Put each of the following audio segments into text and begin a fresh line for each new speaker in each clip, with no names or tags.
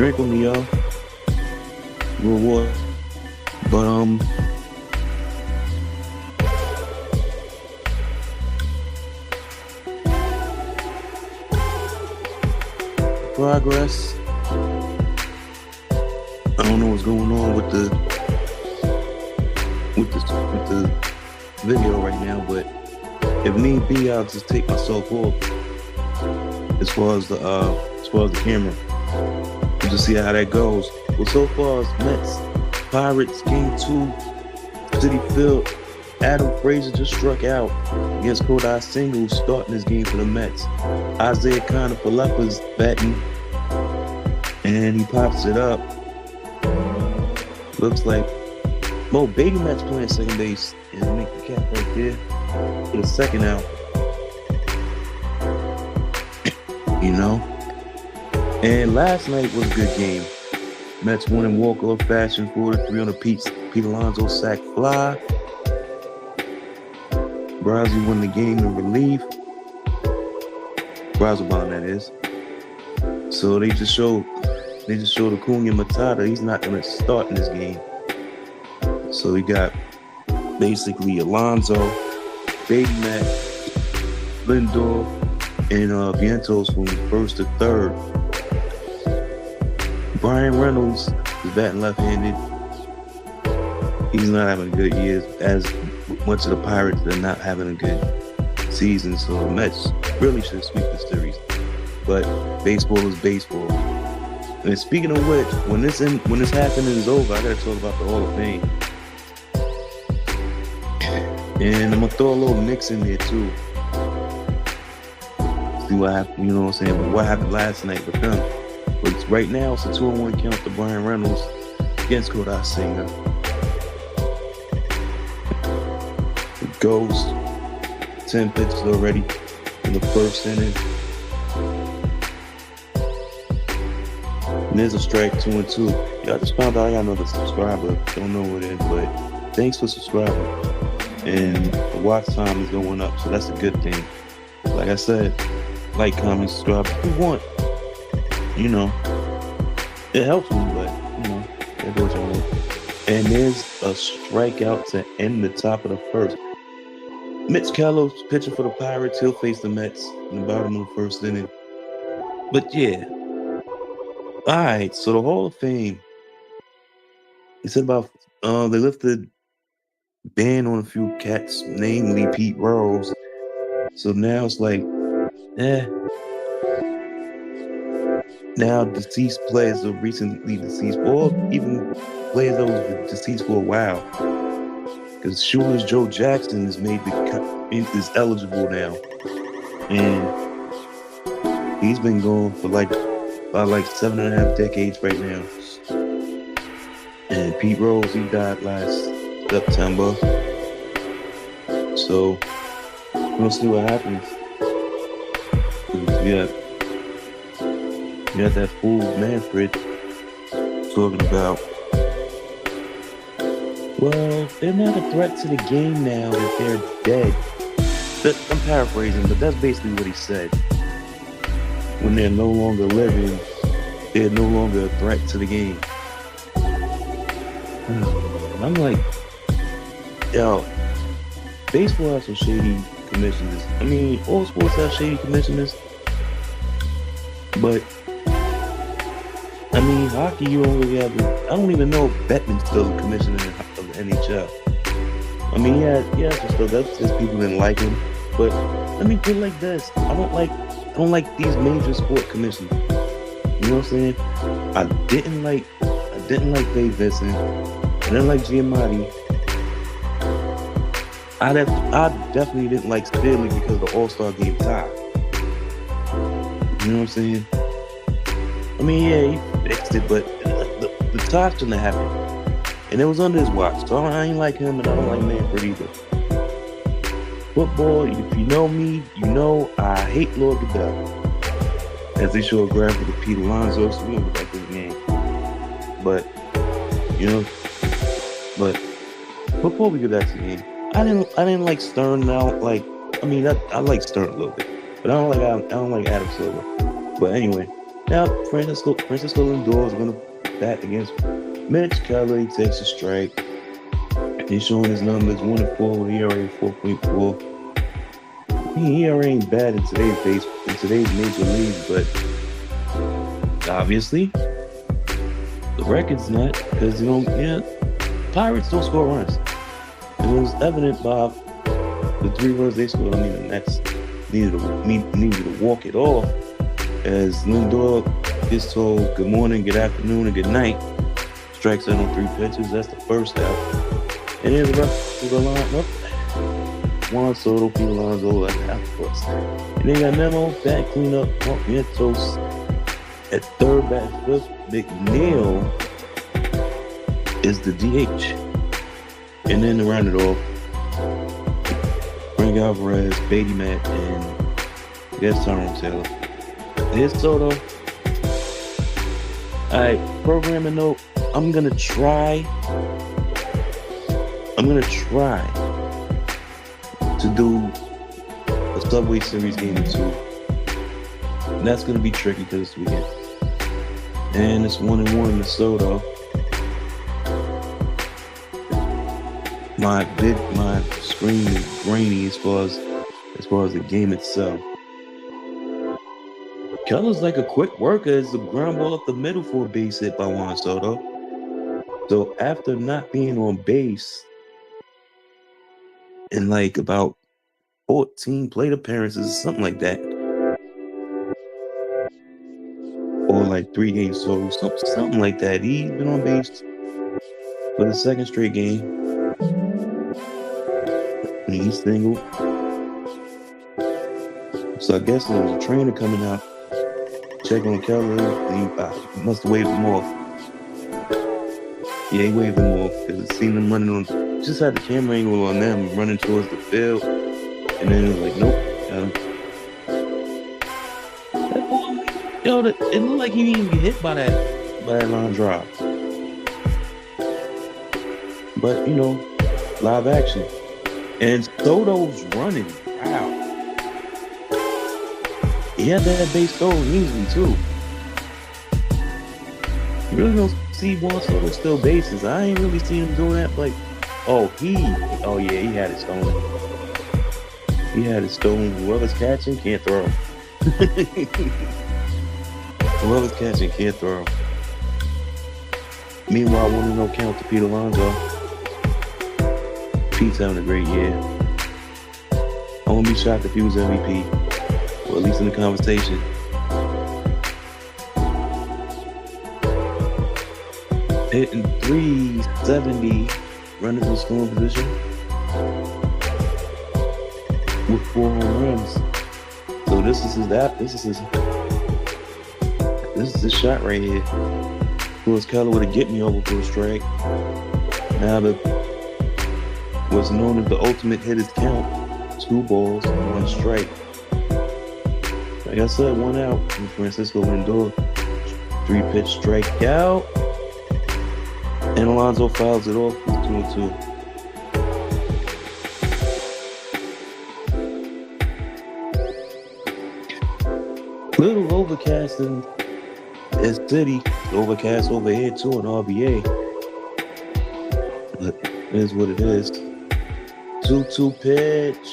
drink with me, y'all. Real water. But progress. I don't know what's going on with the video right now, but if need be, I'll just take myself off as far as the camera. We'll just see how that goes. Well, so far it's Mets, Pirates, Game 2, Citi Field. Adam Frazier just struck out against Kodai Singles, starting this game for the Mets. Isaiah Kiner-Falefa's batting, and he pops it up. Looks like Mo Baby Mets playing second base, and make the cap right there for the second out. And last night was a good game. Mets won in walk-off fashion, 4-3 on a Pete Alonso sac fly. Brazil won the game in relief. Brazelbaum, that is. So they just showed Acuna Matata he's not going to start in this game. So we got basically Alonso, Baby Matt, Lindor, and Vientos from first to third. Brian Reynolds is batting left-handed. He's not having a good year, as much of the Pirates are not having a good season. So the Mets really should sweep the series. But baseball is baseball. And speaking of which, when this happening is over, I gotta talk about the Hall of Fame. And I'm gonna throw a little Knicks in there too. See what happened, you know what I'm saying? But what happened last night with them? But right now it's a 2-1 count to Brian Reynolds against Kodai Singer. Goes 10 pitches already in the first inning. And there's a strike, 2-2. Y'all just found out I got another subscriber. Don't know what it is, but thanks for subscribing. And the watch time is going up, so that's a good thing. Like I said, like, comment, subscribe if you want. It helps me, but that's what you want. And there's a strikeout to end the top of the first. Mitch Keller's pitching for the Pirates. He'll face the Mets in the bottom of the first inning. But yeah. All right, so the Hall of Fame. He said about they lifted ban on a few cats, namely Pete Rose. So now it's like, now deceased players are recently deceased, or even players that was deceased for a while. Because Shoeless Joe Jackson is is eligible now, and he's been going for about 7.5 decades right now. And Pete Rose, he died last September. So we'll see what happens. You got that fool Manfred talking about, well, they're not a threat to the game now that they're dead. I'm paraphrasing, but that's basically what he said. When they're no longer living, they're no longer a threat to the game. I'm like, yo, baseball has some shady commissioners. I mean, all sports have shady commissioners. But, I mean, hockey, you don't really have I don't even know if Bettman's still a commissioner of the NHL. I mean, yeah, so that's just people didn't like him. But let me put it like this. I don't like these major sport commissioners. You know what I'm saying? I didn't like Dave Vincent. I didn't like Giamatti. I definitely didn't like Staley because of the All-Star game tie. You know what I'm saying? I mean, yeah, he fixed it, but the tie shouldn't have happened. And it was under his watch, so I ain't like him, and I don't like Manfred either. Football, if you know me, you know I hate Lord Goodell. As they show a graphic of Pete Alonso, so we don't look like his name. But, before we get back to the game, I didn't like Stern. I like Stern a little bit, but I don't like Adam Silver. But anyway, Now, Francisco Lindor is going to bat against Mitch Kelly, takes a strike. He's showing his numbers 1-4 with ERA 4.4. ERA ain't bad in today's major leagues, but obviously the record's not because Pirates don't score runs. And it was evident by the 3 runs they scored. I mean, the Nets needed to walk it off as Lindor gets told good morning, good afternoon, and good night. Strikes out on 3 pitches. That's the first out. And then the rest of the lineup. Juan Soto, Pete Alonso, of course. And then got Nemo, bat cleanup, Mark Vientos at third, bat fifth. McNeil is the DH. And then to round it off, Frank Alvarez, Beatty Matt, and I guess Tyrone Taylor. Here's Soto. Alright, programming note. I'm gonna try to do a Subway Series game or 2. And that's gonna be tricky because it's weekend. And it's 1-1 Minnesota. My screen is grainy as far as the game itself. Keller's like a quick worker. It's a ground ball up the middle for a base hit by Juan Soto. So after not being on base in like about 14 plate appearances, something like that, or like 3 games total, something like that. He's been on base for the second straight game. And he's single. So I guess there was a trainer coming out, checking on Keller, and he must have waved him off. Yeah, he waved him off because it seen them running on. Just had the camera angle on them running towards the field, and then it was like, nope. It looked like he didn't even get hit by that line drive. But live action, and Soto's running. Wow. He had that base stolen easily too. You really don't see Juan Soto steal bases. I ain't really seen him doing that. Like, he had it stolen. He had it stolen. Whoever's catching can't throw. Whoever's catching can't throw. Meanwhile, 1-0 count to Pete Alonso. Pete's having a great year. I wouldn't be shocked if he was MVP, or at least in the conversation. Hitting 370, runners in scoring position with 4 home runs. So this is his shot right here. Whereas Keller would have get me over for a strike. Now what's known as the ultimate hitters count: 2 balls, 1 strike. Like I said, 1 out from Francisco Lindor. 3-pitch strikeout. And Alonso fouls it off with 2-2. Little overcast in Citi. Overcast over here too in RBA. But it is what it is. 2-2 pitch.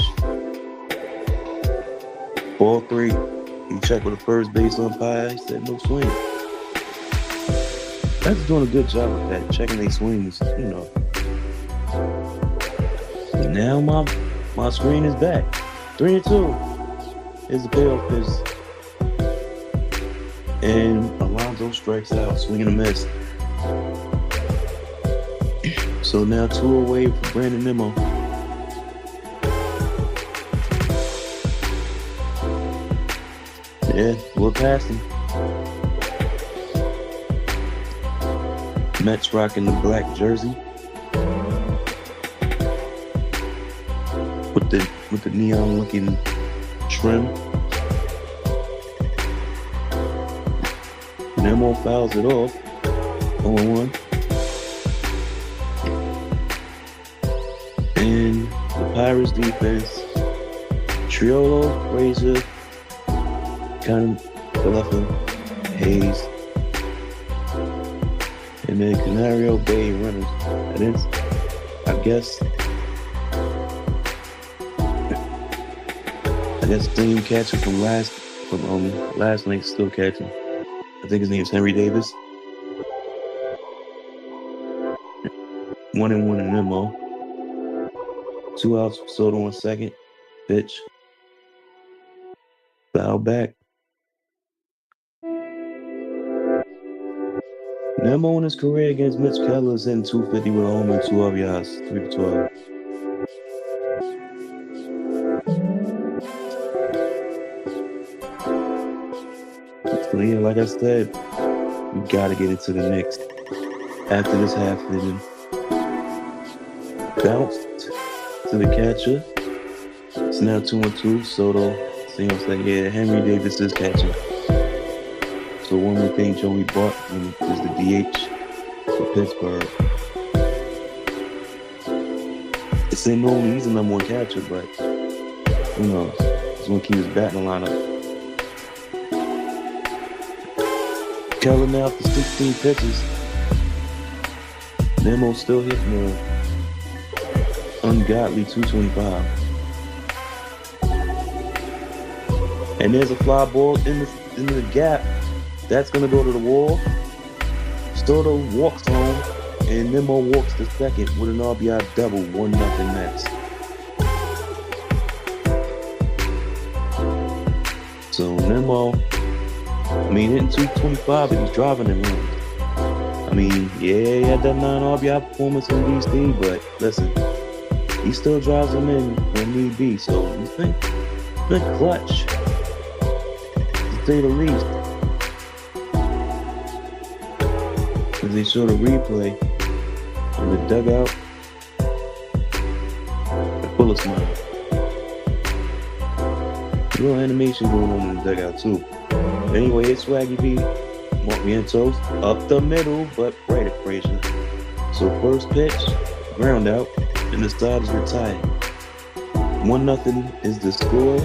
Ball 3. You check with the first base umpire. He said no swing. That's doing a good job of that, checking their swings, And now my screen is back. 3-2. Here's the payoff pitch. And Alonso strikes out, swinging a miss. So now 2 away for Brandon Nimmo. Yeah, we're past him. Mets rocking the black jersey with the neon looking trim. Nemo fouls it off. 0-1. And the Pirates defense, Triolo, Frazier, kind of left him Hayes, and then Canario, Bay, and Reynolds. And it's, I guess the same catcher from last night still catching. I think his name's Henry Davis. 1-1 in Nemo. 2 outs, Soto on second. Pitch. Foul back. Nemo in his career against Mitch Keller is hitting .250 with a home and 2 RBIs, 3-12. So yeah, like I said, we gotta get into the next. After this half inning, bounced to the catcher. It's now 2-2. Soto, Seems like yeah, Henry Davis is catching. So one more thing Joey bought is the DH for Pittsburgh. It's ain't normally he's the number one catcher, but who knows? He's gonna keep his batting lineup. Keller now for 16 pitches. Nemo still hitting an ungodly 225. And there's a fly ball in the gap. That's gonna go to the wall. Soto walks home, and Nemo walks to second with an RBI double, 1-0 Mets. So Nemo, hitting 225, but he's driving him in. Yeah, he had that 9 RBI performance in DC, but listen, he still drives them in when need be. So he's been clutch, to say the least. As they show the replay in the dugout, full of smile. A little animation going on in the dugout too. Anyway, it's Swaggy B. Mark Vientos up the middle, but right at Frazier. So first pitch, ground out, and the side is retired. 1-0 is the score.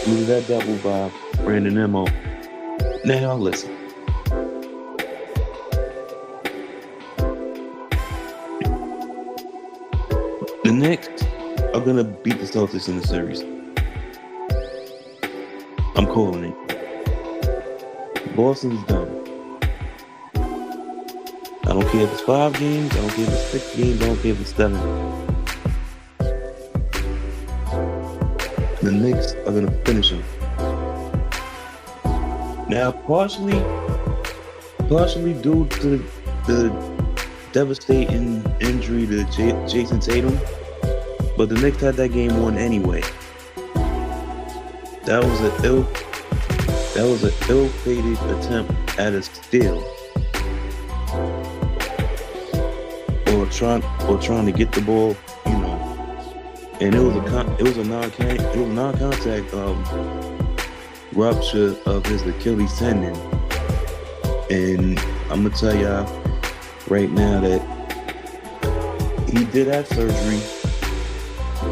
Due to that double by Brandon Nemo. Now listen. The Knicks are gonna beat the Celtics in the series. I'm calling it. Boston's done. I don't care if it's 5 games, I don't care if it's 6 games, I don't care if it's 7. The Knicks are gonna finish them. Now, partially due to the devastating injury to Jason Tatum, but the Knicks had that game won anyway. That was an ill-fated attempt at a steal, or trying to get the ball, And it was a non-contact rupture of his Achilles tendon, and I'm gonna tell y'all right now that he did have surgery,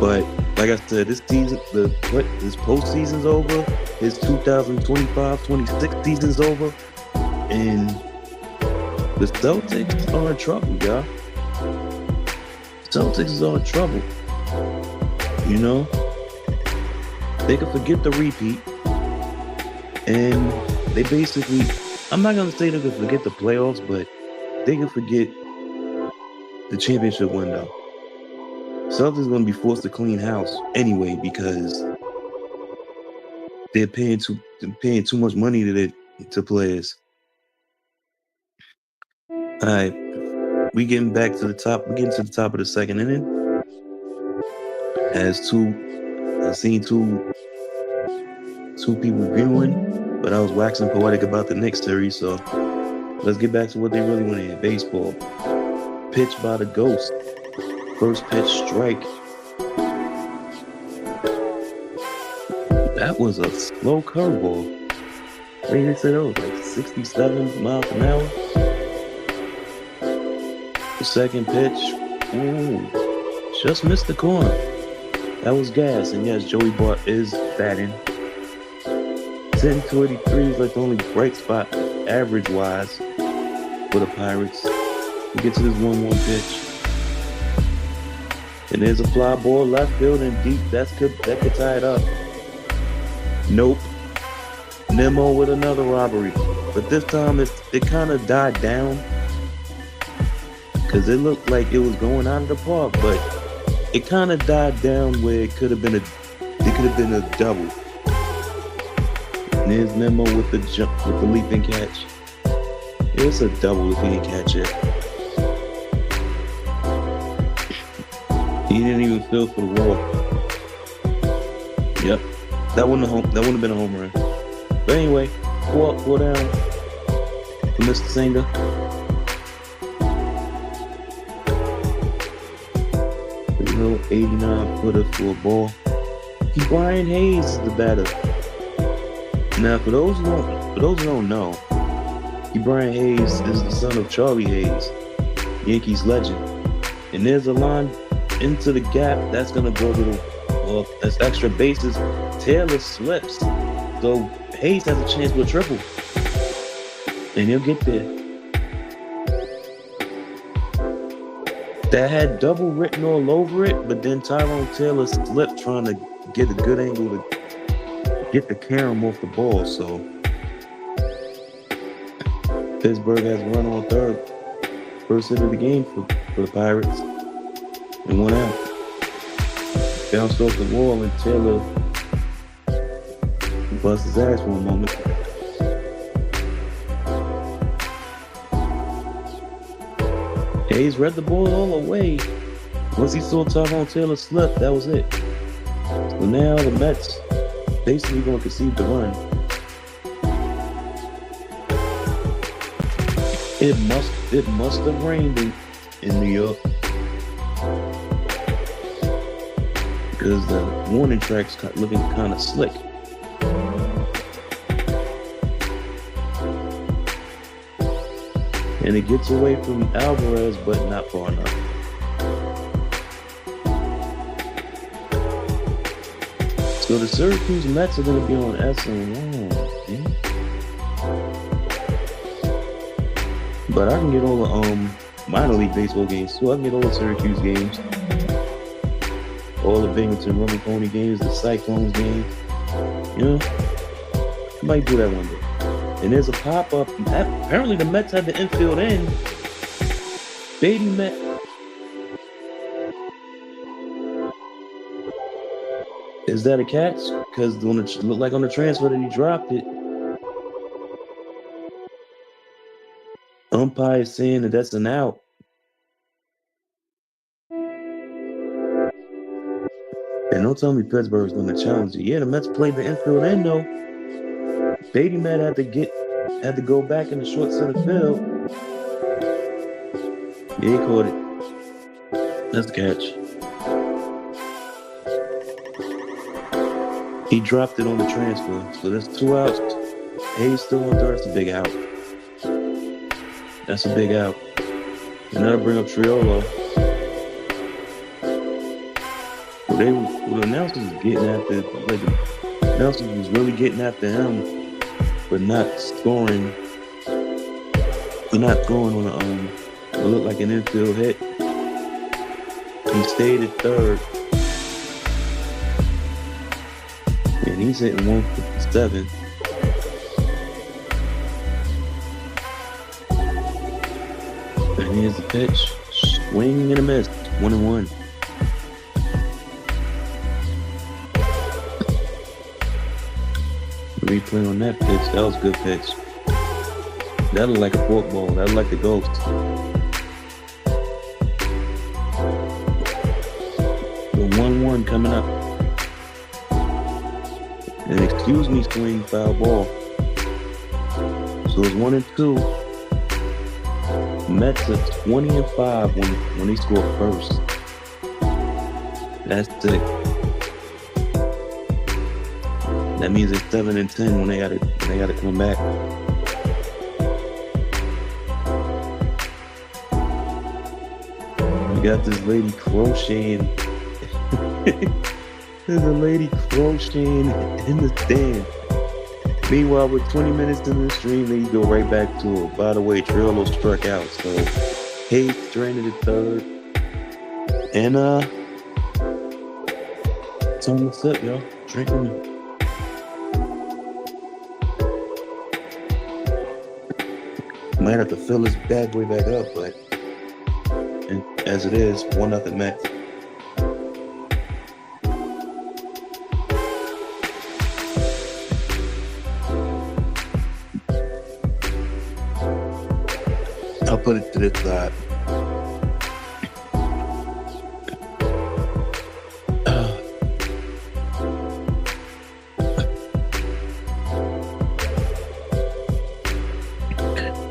but like I said, this season, this postseason's over. His 2025-26 season's over, and the Celtics are in trouble, y'all. Celtics is in trouble. They could forget the repeat, and they basically, I'm not gonna say they could forget the playoffs, but they could forget the championship window. Celtics gonna be forced to clean house anyway because they're paying too much money to players. All right, we getting back to the top. We're getting to the top of the second inning. I've seen two people viewing, but I was waxing poetic about the Knicks series. So let's get back to what they really want to hear. Baseball. Pitch by the Ghost. First pitch, strike. That was a slow curveball. They said it was like 67 miles an hour. The second pitch, just missed the corner. That was gas, and yes, Joey Bart is batting. Sitting 283 is like the only bright spot average-wise for the Pirates. We get to this 1-1 pitch. And there's a fly ball left field and deep. That could tie it up. Nope. Nemo with another robbery. But this time it kind of died down. Because it looked like it was going out of the park. But it kind of died down where it could have been a double. And there's Nemo with the leaping catch. It's a double if he didn't catch it. He didn't even feel for the wall. Yep. That wouldn't have been a home run. But anyway, 4 up, 4 down for Mr. Singer. There's no 89-footer for a ball. Brian Hayes is the batter. Now, for those who don't know, Brian Hayes is the son of Charlie Hayes, Yankees legend. And there's a line into the gap that's gonna go that's extra bases. Taylor slips, so Hayes has a chance with a triple, and he'll get there. That had double written all over it, but then Tyrone Taylor slipped trying to get a good angle to get the carom off the ball. So Pittsburgh has a run on third. First hit of the game for the Pirates. And 1 out. Bounced off the wall and Taylor bust his ass for a moment. Hayes read the ball all the way. Once he saw Tyrone Taylor slip, that was it. So now the Mets basically going to concede the run. It must have rained in New York. Because the warning track's looking kind of slick. And it gets away from Alvarez, but not far enough. So the Syracuse Mets are going to be on SN1. But I can get all the minor league baseball games, so I can get all the Syracuse games. All the Binghamton Rumble Pony games, the Cyclones games. You know, I might do that one day. And there's a pop-up. Apparently the Mets had the infield in. Baby Met. Is that a catch? Because it looked like on the transfer that he dropped it. Umpire is saying that that's an out. And don't tell me Pittsburgh's going to challenge it. Yeah, the Mets played the infield in though. Baby Matt had to go back in the short center field. Yeah, he caught it. That's the catch. He dropped it on the transfer. So there's 2 outs. Hayes still on third. That's a big out. That's a big out. And that'll bring up Triolo. The announcers was getting after, like the announcers was really getting after him, but not scoring. But not throwing on what looked like an infield hit. He stayed at third, and he's hitting 157. And here's the pitch, swing and a miss, 1-1. Replay on that pitch. That was a good pitch. That looked like a fork ball. That looked like the ghost. The 1-1 coming up. And excuse me, swing foul ball. So it's 1-2. Mets are 20-5 when they score first. That's sick. That means it's 7-10 when they gotta come back. We got this lady crocheting. There's a lady crocheting in the stand. Meanwhile, with 20 minutes in the stream, then you go right back to it. By the way, Trillo struck out, so Hayes stranded at third. And it's on the sip, y'all. Drinking. Might have to fill this bad boy back up, but and as it is, 1-0 Mets. I'll put it to this side.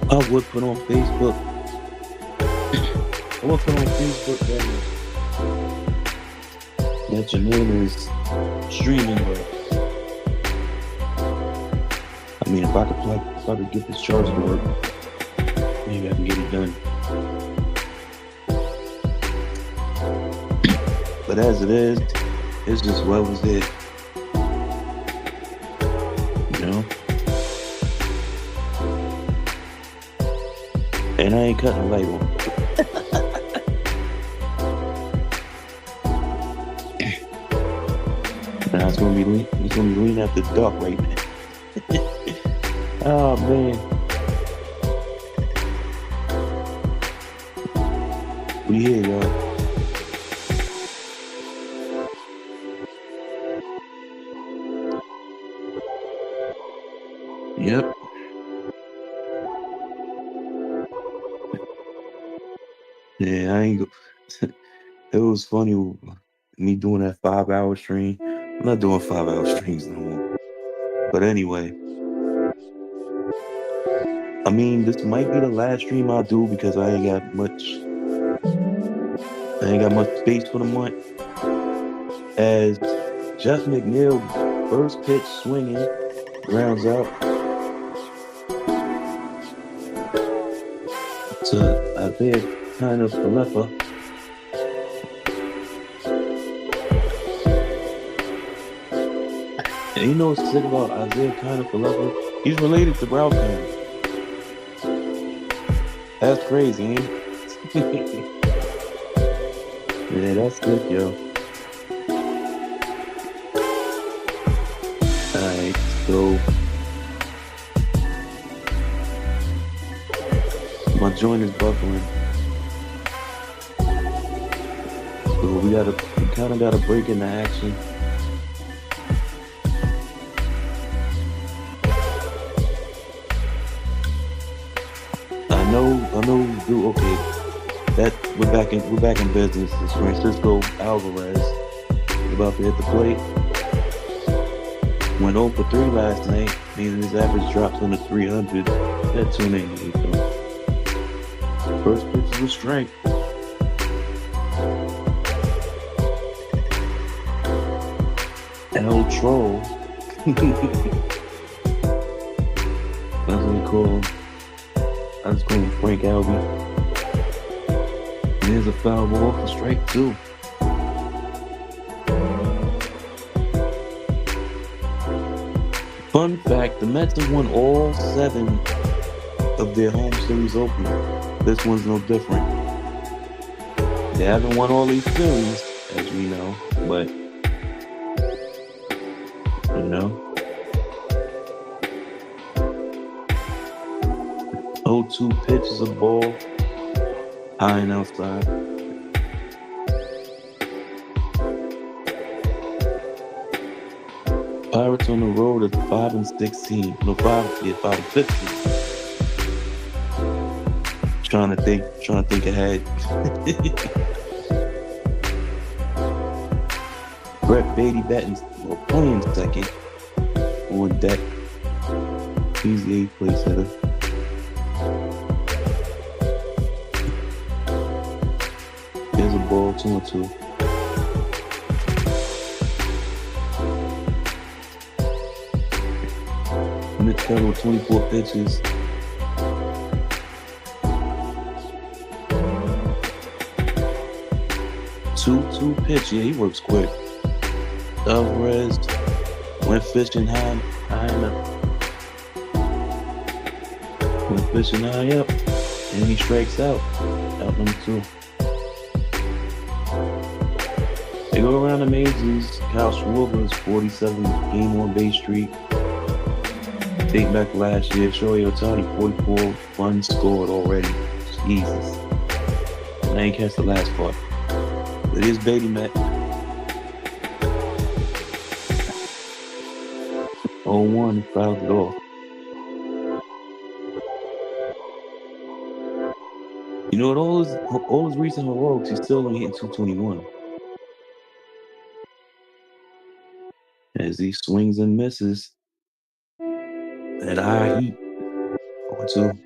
I would put on Facebook. I would put on Facebook that your name is streaming, but I mean, if I could get this charge to work, maybe I can get it done. But as it is, it's just well as it. You know? And I ain't cutting the light on. Now it's gonna be leaning at the dark right now. Oh man. We here, y'all. Yep. Yeah, I ain't go. It was funny me doing that 5-hour stream. I'm not doing 5-hour streams no more. But anyway, I mean, this might be the last stream I'll do because I ain't got much space for the month. As Jeff McNeil, first pitch swinging, grounds out to Isaiah kind of Falefa. And you know what's sick about Isaiah kind of Falefa? He's related to Ralph Kind. That's crazy, ain't it? Yeah, that's good, yo. Alright, so my joint is buckling. So we kind of gotta break into action. I know we do okay. That we're back in business. It's Francisco Alvarez is about to hit the plate. Went 0 for 3 last night, meaning his average drops under 300 at 298. So first pitch is a strike. El Troll. That's what we call him. I just call him Frank Albee. And there's a foul ball for strike 2. Fun fact, the Mets have won all 7 of their home series openers. This one's no different. They haven't won all these series, as we know, but, you know. 0-2 pitch is a ball, high and outside. Pirates on the road at 5-16. No, 5-15. Trying to think ahead. Brett Beatty batting, playing second on deck. He's the 8th place hitter. There's a ball, 2-2. Mitch Keller with 24 pitches. 2-2 pitch. Yeah, he works quick. Alvarez went fishing high Went fishing now, yep. And he strikes out. Out number 2. They go around the mazes. Kyle Schwarber's 47 game on base streak. Think back last year, Shohei Ohtani 44 runs scored already. Jesus. And I ain't catch the last part. But it is Beatty Met. 0-1, fouled it off. You know, with all his recent heroics, he's still only hitting 221. As he swings and misses. That high heat. 0-2.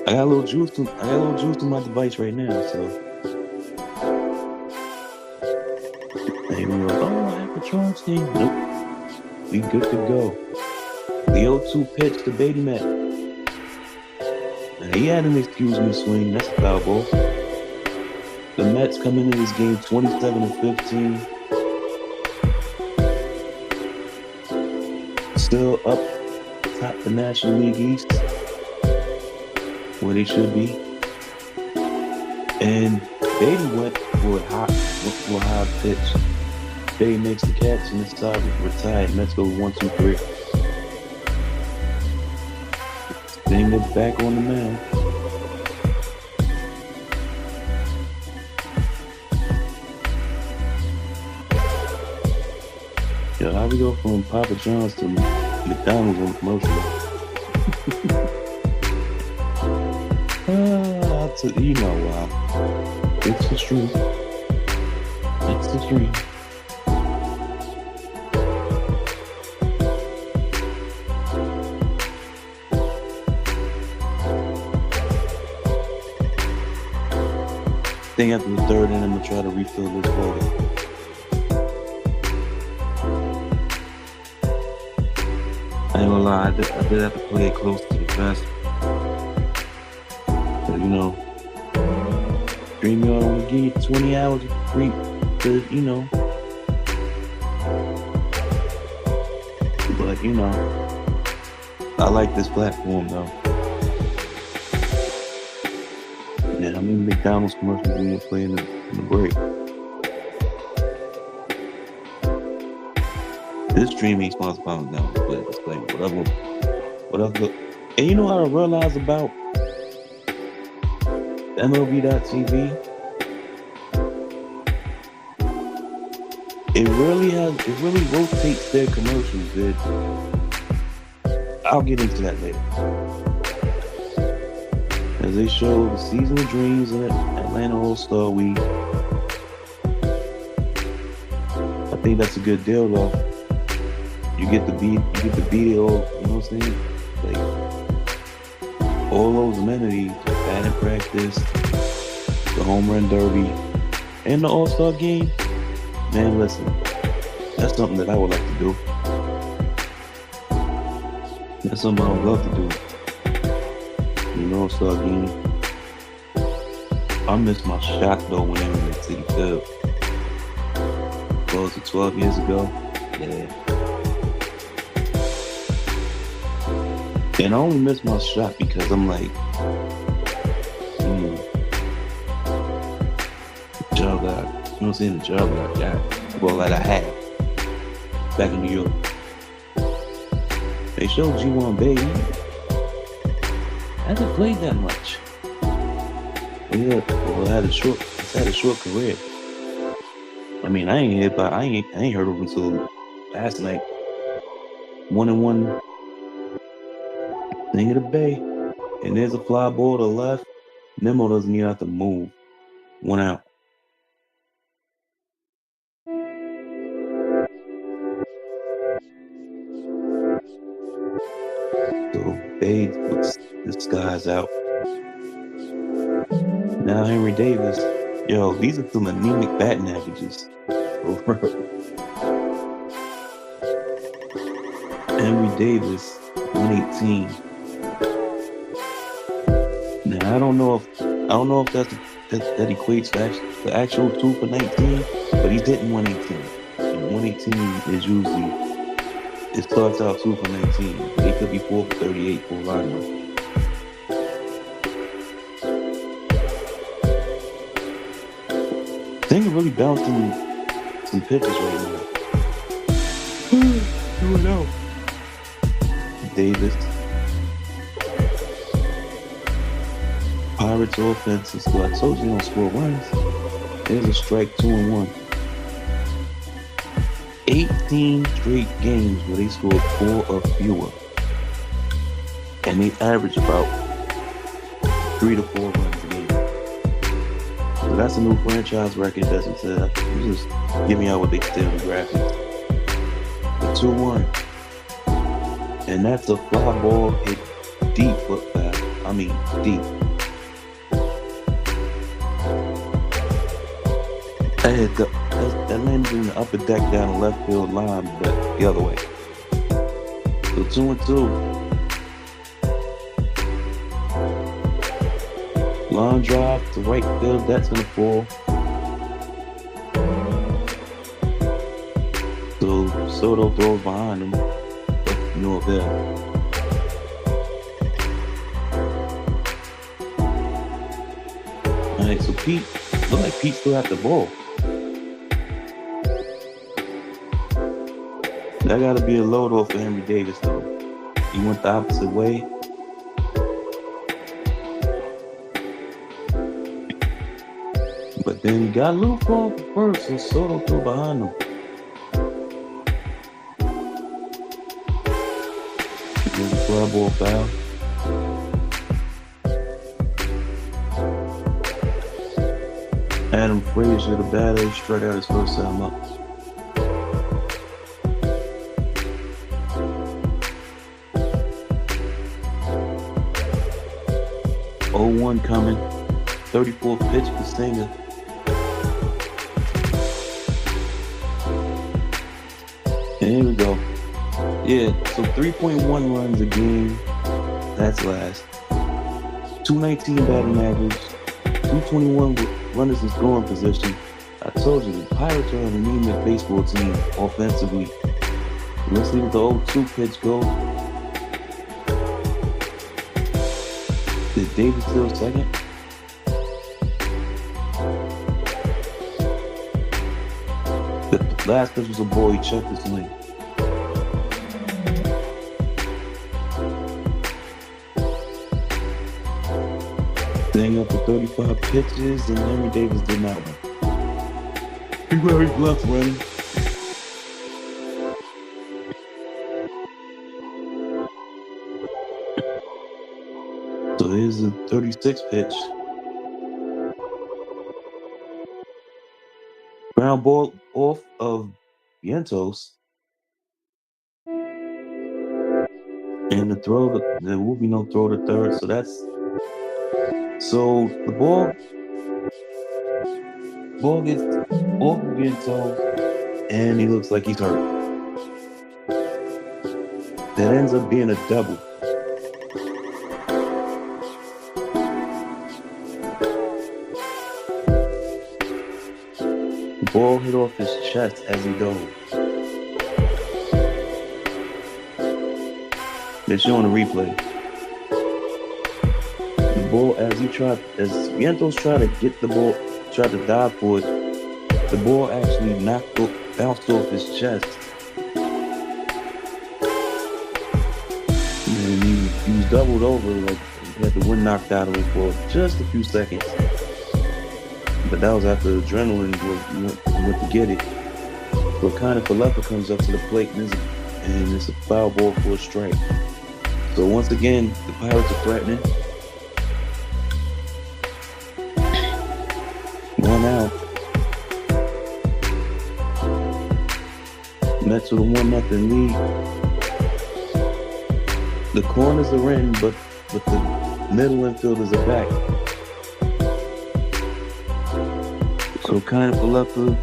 I got a little juice to my device right now, so. Hey, we were, I have Patron thing. Nope. We good to go. The 0-2 pitch to Beatty Met. Now, he had an excuse me swing. That's a foul ball. The Mets come into this game 27-15. Still up top the National League East, where they should be. And Beatty went for a high pitch. Beatty makes the catch and it's retired. Mets go 1-2-3. Then it's back on the mound. Yo, how we go from Papa John's to McDonald's on the commercial? You know why. It's the stream. It's the stream. I think after the third inning, I'm going to try to refill this water. I ain't gonna lie, I did have to play it close to the vest. But, you know, StreamYard only give you 20 hours free to, you know. But, you know, I like this platform, though. Yeah, I mean, McDonald's commercials when you're playing in the break. This stream ain't sponsored by McDonald's, but it's like whatever. And you know how I realize about MLB.TV? It really rotates their commercials, dude. I'll get into that later. As they show the season of dreams in Atlanta All-Star Week. I think that's a good deal, though. You get to beat it all, you know what I'm saying? Like all those amenities, batting practice, the home run derby, and the All-Star game. Man, listen, that's something that I would like to do. That's something I would love to do. The All-Star game. I missed my shot though when they were in the Citi Field. What was it, 12 years ago? Yeah. And I only missed my shot because I'm like, the job that you know what I'm saying? The job that I got, well, that I had back in New York. They showed G1 Baby. I haven't played that much. Yeah, well, I had a short career. I mean, I ain't heard of him until last night. 1-1. Thing of the Bay, and there's a fly ball to the left. Nemo doesn't even have to move. 1 out. So Bay puts this guy's out. Now Henry Davis. Yo, these are some anemic batting averages. Henry Davis, 118. Now I don't know if that's that equates to the actual 2 for 19, but he's hitting 118. And 118 is usually, it starts out 2 for 19. But it could be 4 for 38 for a lineup. Thing really bouncing some pitches right now. Who know? Davis. Pirates offense is good. I told you don't score runs. There's a strike, 2-1. 18 straight games where they scored 4 or fewer. And they average about 3 to 4 runs a game. So that's a new franchise record, that's what said. You just give me out what they did in the graphics. The 2-1. And that's a fly ball hit deep foot foul. I mean, deep. That landed in the upper deck down the left field line, but the other way. So 2-2. Line drive to right field, that's gonna fall. So Soto throws behind him, but no avail. Alright, so Pete, look like Pete still had the ball. That gotta be a load off for Henry Davis though. He went the opposite way. But then he got a little far first, so Soto threw behind him. There's a fly ball foul. Adam Frazier, the batter, struck out his first time up. 0-1 coming. 34th pitch for Singer. And here we go. Yeah, so 3.1 runs a game. That's last. 219 batting average. 221 runners in scoring position. I told you, the Pirates are an anemic baseball team offensively. Let's see what the 0-2 pitch go. Did Davis still second? The last pitch was a ball. He checked his swing. Staying up for 35 pitches, and Henry Davis did not win. He very bluff running. So here's the 36th pitch. Ground ball off of Vientos. And the throw, there will be no throw to third. So the ball gets off of Vientos, and he looks like he's hurt. That ends up being a double. The ball hit off his chest as he dove. They're showing a replay. The ball, as Vientos tried to get the ball, tried to dive for it, the ball actually bounced off his chest. And he was doubled over, like he had the wind knocked out of him for just a few seconds. But that was after adrenaline went to get it. But kind of Falefa comes up to the plate and it's a foul ball for a strike. So once again, the Pirates are threatening. 1 out. Mets with a 1-0 lead. The corners are in, but the middle infielders are back. So kind of Falefa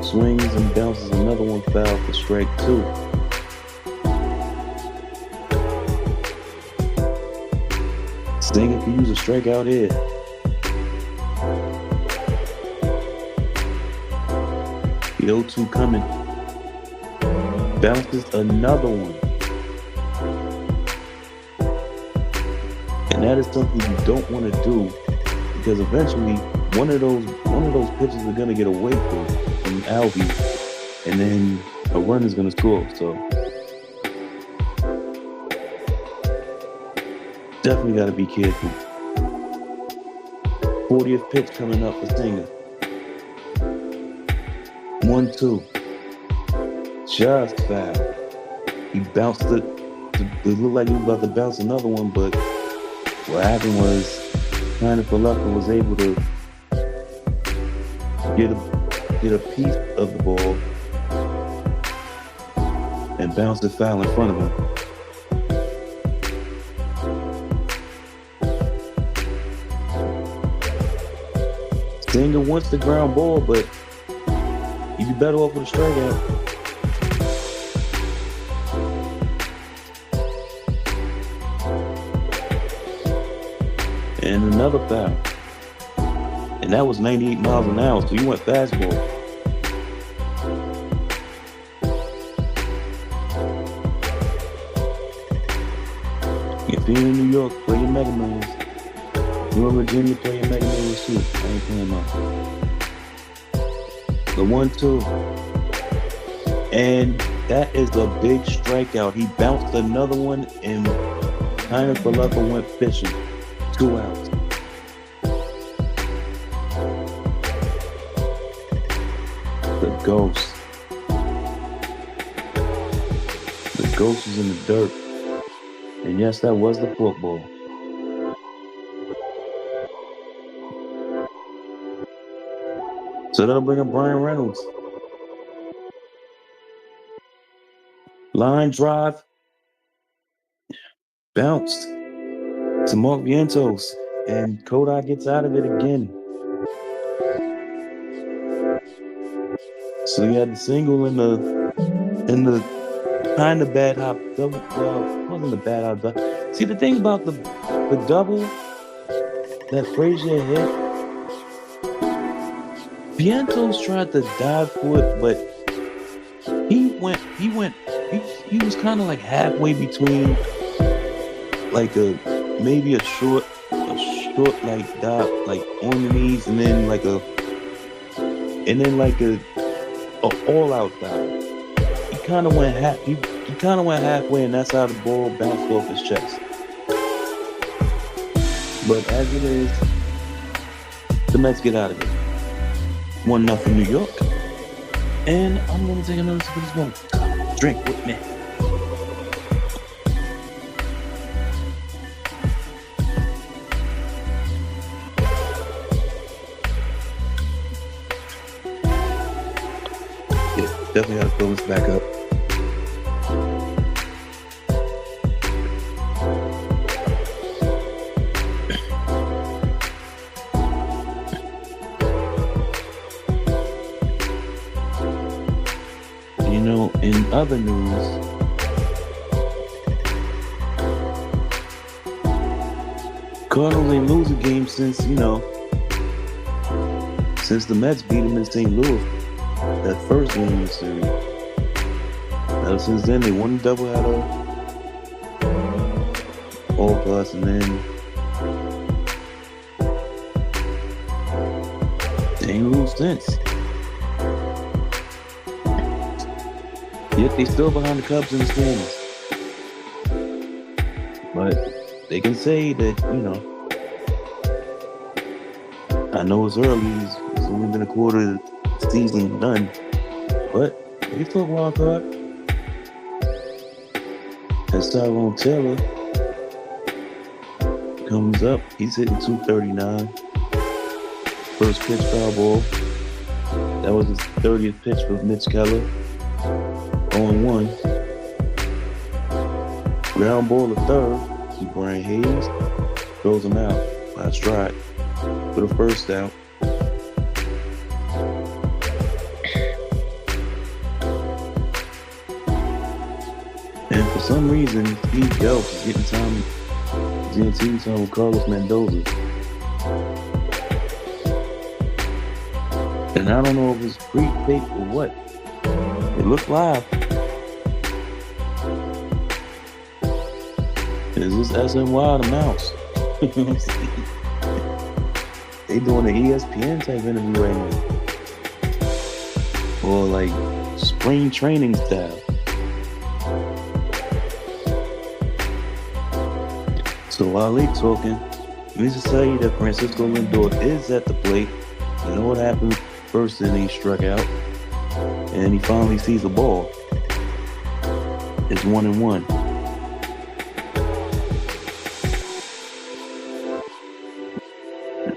swings and bounces another one foul for strike 2. Singer can use a strikeout here. 0-2 coming. Bounces another one. And that is something you don't want to do, because eventually one of those pitches are gonna get away from Alvy, and then a run is gonna score. So definitely gotta be careful. 40th pitch coming up for Singer. 1-2. Just foul. He bounced it. It looked like he was about to bounce another one, but what happened was kind of Falaka was able to get a piece of the ball and bounce it foul in front of him. Singer wants the ground ball, but he'd be better off with a strikeout. And another foul. And that was 98 miles an hour, so you went fastball. If you're in New York, play your Mega Millions. If you're in Virginia, play your Mega Millions too. I ain't playing mine. The 1-2. And that is a big strikeout. He bounced another one, and kind of Falaka went fishing. 2 outs. The ghost. The ghost is in the dirt. And yes, that was the forkball. So that'll bring up Brian Reynolds. Line drive. Bounced to Mark Vientos. And Kodak gets out of it again. So he had the single in the kind of bad hop double. Well, it wasn't a bad hop double. See, the thing about the double that Frazier hit, Vientos tried to dive for it, but he was kind of like halfway between like maybe a short like dive, like on the knees, and then like a all out dive. He kind of went halfway, and that's how the ball bounced off his chest. But as it is, the Mets get out of it. 1-0 New York. And I'm gonna take another sip of this one. Drink with me. Yeah, definitely gotta fill this back up. In other news, Cardinals ain't lose a game since the Mets beat them in St. Louis, that first game in the series. Ever since then, they won the doubleheader, all plus, and then they ain't lose since. Yet they still behind the Cubs in the standings. But they can say that, I know it's early, it's only been a quarter of the season done, but they talk wild card. As Tyrone Taylor comes up, he's hitting 239. First pitch foul ball. That was his 30th pitch for Mitch Keller. 0-1. Ground ball to third to Brian Hayes. Throws him out by a strike for the first out. And for some reason, Steve Gelf is getting TV time with Carlos Mendoza. And I don't know if it's pre-tape or what. It looked live. Is this SNY the mouse? They doing the ESPN type interview right now. Or like spring training style. So while they talking, let me just tell you that Francisco Lindor is at the plate. You know what happened first inning, he struck out. And he finally sees the ball. It's 1-1.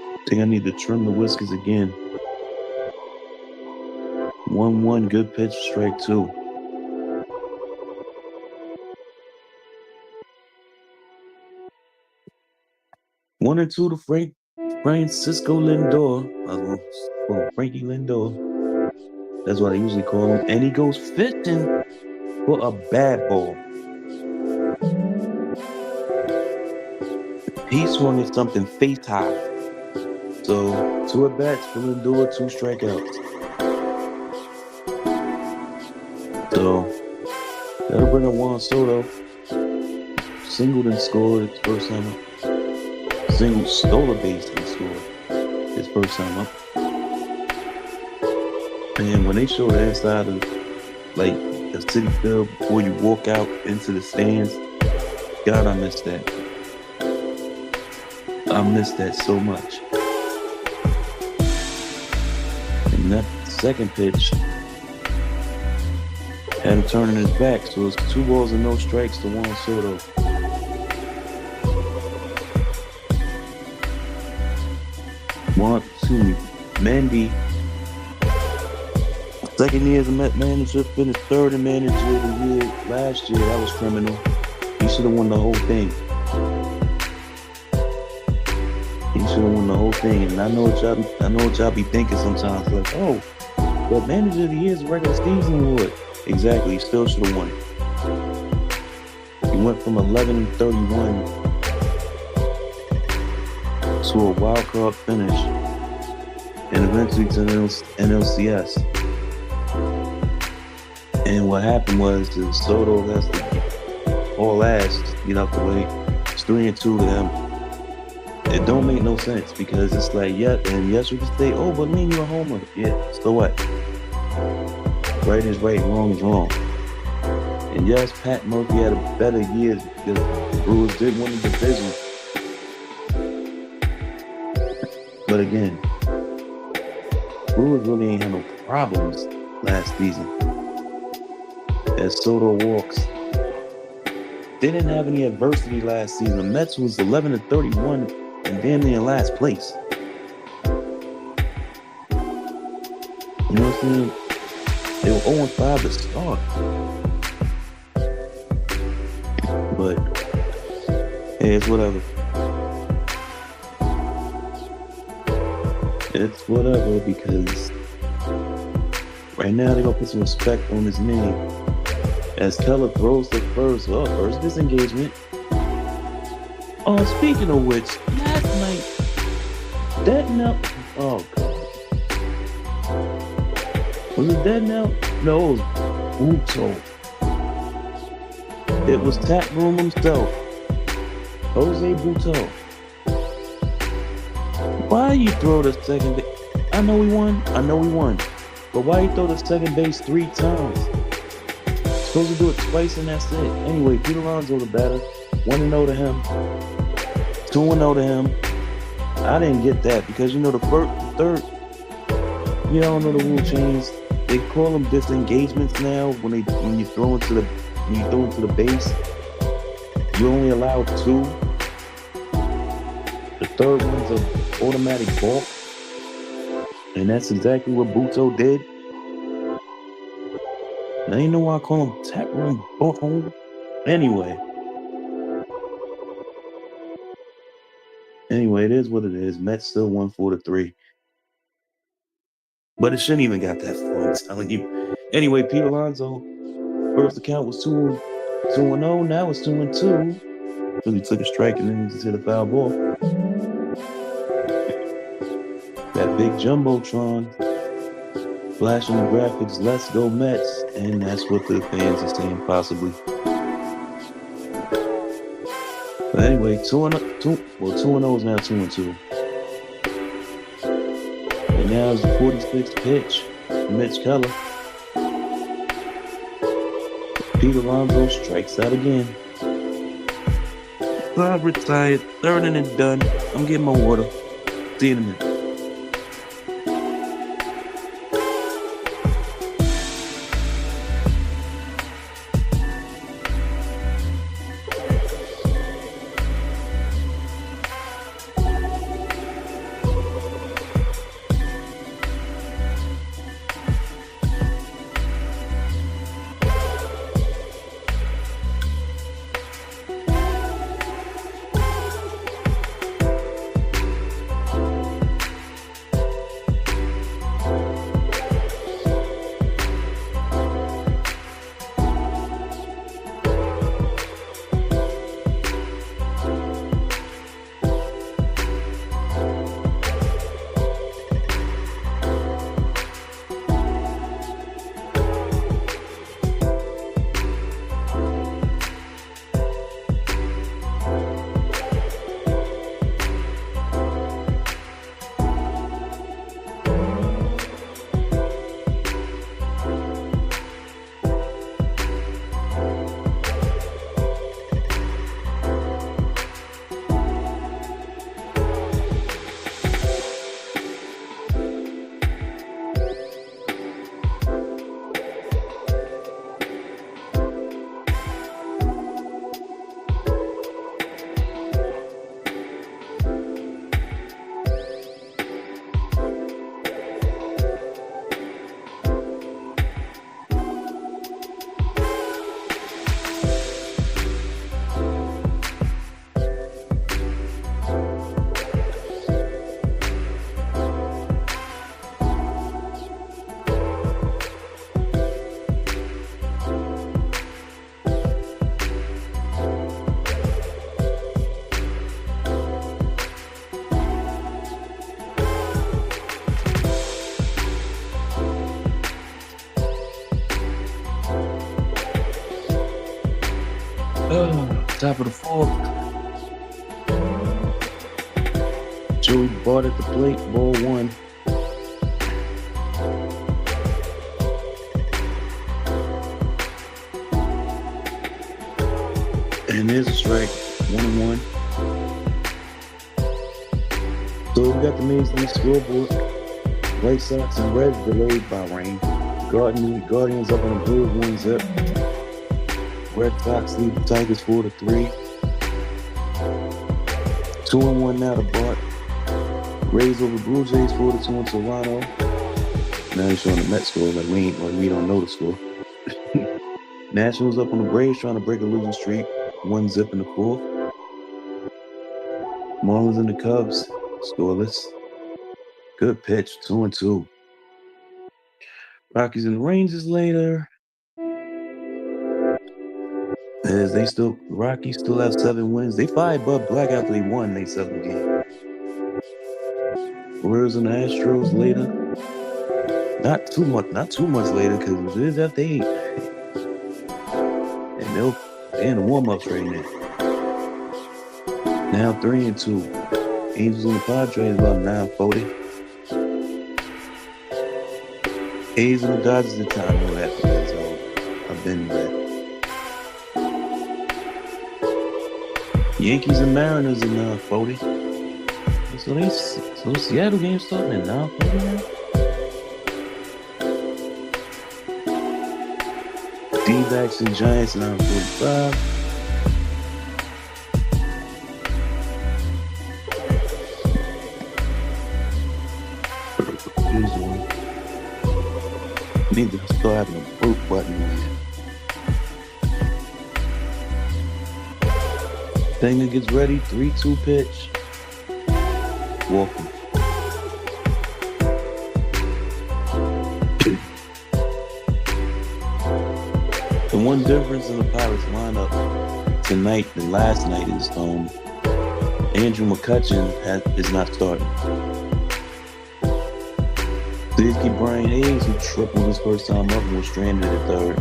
I think I need to trim the whiskers again. 1-1, good pitch, strike two. One and two to Francisco Lindor. Frankie Lindor. That's what I usually call him. And he goes fishing for a bad ball. He swung at something face high. So 2 at bats for Lindor, 2 strikeouts. So that'll bring up Juan Soto. Singled and scored his first time up. Single stole a base and scored his first time up. And when they show the inside of like the Citi field before you walk out into the stands, God, I miss that. I miss that so much. And that second pitch had him turning his back, so it's 2 balls and no strikes to Juan Soto. Mandy, second year as a Met manager, finished 3rd in manager of the year last year. That was criminal. He should have won the whole thing. He should have won the whole thing. And I know what y'all be thinking sometimes, like, oh, but manager of the year is a regular season award. Exactly, he still should have won it. He went from 11-31 to a wild card finish, and eventually to NLCS. And what happened was that Soto has to all ass get out the way. It's 3-2 to them. It don't make no sense because it's like, yeah, and yes, we can say, oh, but Lean, you're a homer. Yeah, so what? Right is right, wrong is wrong. And yes, Pat Murphy had a better year because the Brewers did win the division. But again, Brewers really ain't had no problems last season. As Soto walks, they didn't have any adversity last season. The Mets was 11-31 and damn near in last place. You know what I'm saying? They were 0-5 to start. But hey, it's whatever. It's whatever because right now they're gonna put some respect on his name. As Keller throws the first disengagement. Oh, speaking of which, last night, oh God. Was it dead now? No, it was Buto. It was Tap Room himself, Jose Buto. Why you throw the second base? I know we won. But why you throw the second base 3 times? Supposed to do it twice and that's it. Anyway, Pete Alonso the batter. 1-0 to him. 2-0 to him. I didn't get that because you know the third. You don't know the rule change. They call them disengagements now when you throw into the base. You only allow 2. The third one's an automatic balk. And that's exactly what Buto did. Now you know why I call him Tap Room Butthole? Anyway, it is what it is. Mets still won 4-3. But it shouldn't even got that far, I'm telling you. Anyway, Pete Alonso, first account was 2-0, now it's 2-2. Really took a strike and then he just hit a foul ball. That big Jumbotron. Flashing the graphics, let's go Mets, and that's what the fans are saying possibly. But anyway, 2-0 is now 2-2. And now is the 46th pitch. Mitch Keller. Pete Alonso strikes out again. So I've retired. Third inning done. I'm getting my water. See you in a minute. Top of the fourth. Joey Bart at the plate, ball one. And there's a strike, 1-1. So we got the Major League scoreboard. White Sox and Reds delayed by rain. Guardians up on the Blues 1-0. Red Sox lead the Tigers 4-3. 2-1 now to Bart. Rays over Blue Jays 4-2 in Toronto. Now they're showing the Mets score like we don't know the score. Nationals up on the Braves trying to break a losing streak. 1-0 in the fourth. Marlins and the Cubs scoreless. Good pitch, 2-2. Rockies and Rangers later. As Rockies still have 7 wins. They fired Bud Black after they won their 7th game. Orioles and the Astros later. Not too much later because it is after 8. And they're in the warm-ups right now. Now 3-2. Angels and the Padres about 9:40. A's and the Dodgers the time know that because I've been there. Yankees and Mariners in 9:40. So Seattle game starting at 9:40 now. D-backs and Giants 9:45. Need to start having a vote button on here. Thing gets ready, 3-2 pitch. Walking. The one difference in the Pirates lineup tonight than last night is Andrew McCutchen is not starting. Safety Brian Hayes, who tripled his first time up and was stranded at third.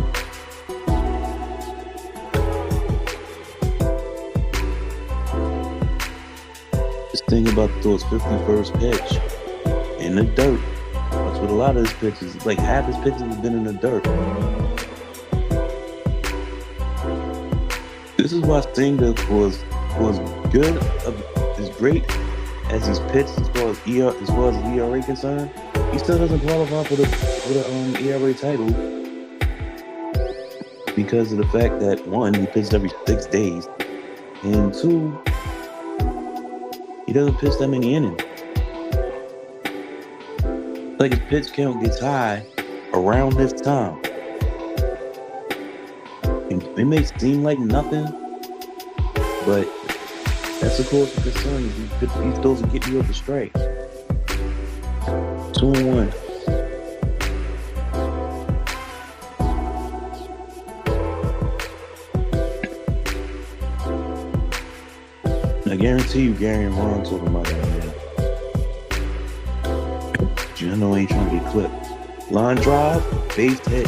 This thing about to throw his 51st pitch in the dirt. That's what a lot of his pitches, like half his pitches have been in the dirt. This is why Singer was good, as great as he's pitched as far as ERA concerned. He still doesn't qualify for the ERA title because of the fact that one, he pitched every 6 days, and two, he doesn't pitch that many innings. Like his pitch count gets high around this time. And it may seem like nothing, but that's a cause for concern. He throws to get you off the strike. 2-1. I guarantee you Gary and Ron talking about that, man. I know I ain't trying to get clipped. Line drive, base hit.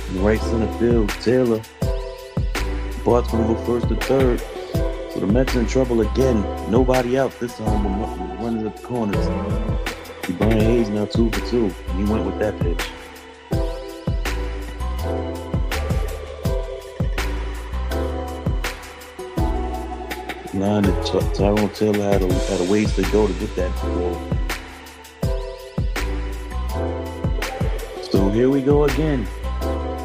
In the right center field, Taylor. Bart's gonna go first to third. So the Mets in trouble again. Nobody out this time, but running up the corners. Brian Hayes now 2 for 2. He went with that pitch. Line that Tyrone Taylor had a ways to go to get that ball. So here we go again.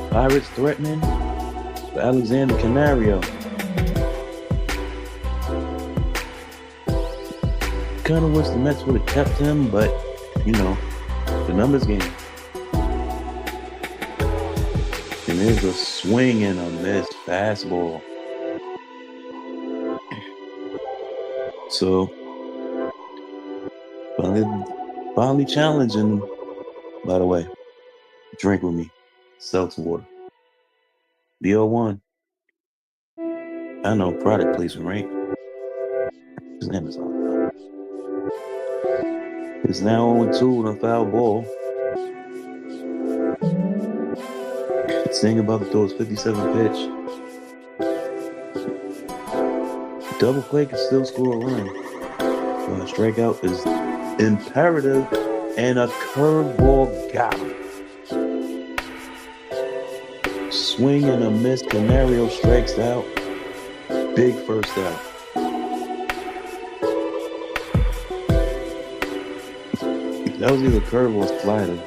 Pirates threatening for Alexander Canario. Kind of wish the Mets would have kept him, but you know, the numbers game. And there's a swing and a miss fastball. So finally challenging. By the way, drink with me. Seltzer water. BO1. I know, product placement, right? His name is on. It's now 0-2 with a foul ball. Sing about to throw his 57 pitch. Double play can still score a run. A strikeout is imperative, and a curveball got him. Swing and a miss. Canario strikes out. Big first out. That was either curve or slider.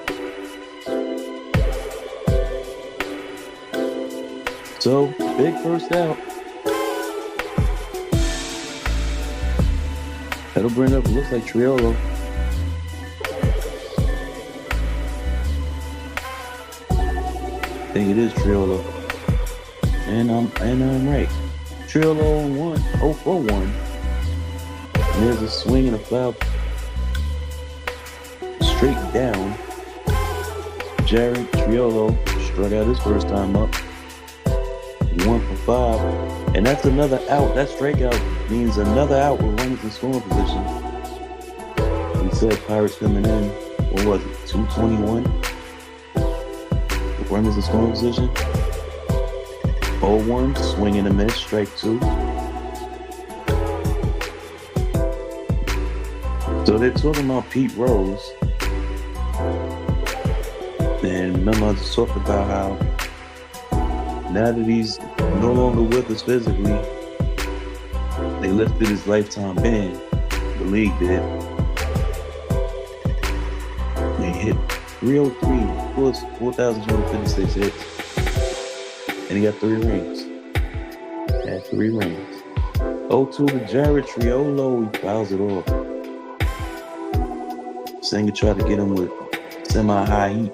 So, big first out. That'll bring up, looks like Triolo. I think it is Triolo. And I'm right. Triolo 0-for-1. And there's a swing and a foul. Straight down. Jared Triolo struck out his first time up. 1 for 5. And that's another out. That strikeout means another out with runners in scoring position. We said Pirates coming in, what was it, 221? With runners in scoring position. 0-1, swing and a miss, strike 2. So they're talking about Pete Rose. And remember I just talked about how now that he's no longer with us physically, they lifted his lifetime ban. The league did. They hit 303, 4,256 hits. And he got 3 rings. Had 3 rings. 0-2 to Jared Triolo, he fouls it off. Singer tried to get him with semi-high heat.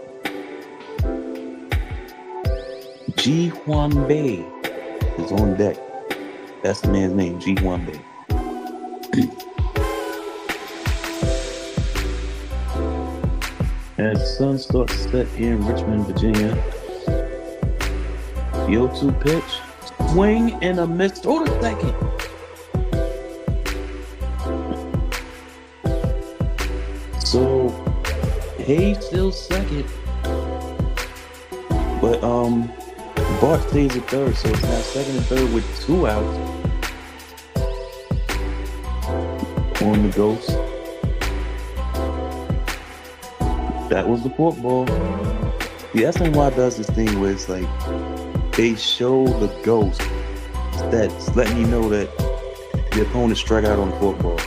Ji Hwan Bae is on deck. That's the man's name, Ji Hwan Bae. As the sun starts to set here in Richmond, Virginia, the 0-2 pitch, swing and a miss. Throw to second. So Hayes still second, but Bart stays at third, so it's now second and third with 2 outs on the Ghost. That was the fourth ball. The SNY does this thing where it's like they show the Ghost that's letting you know that the opponent struck out on the fourth ball,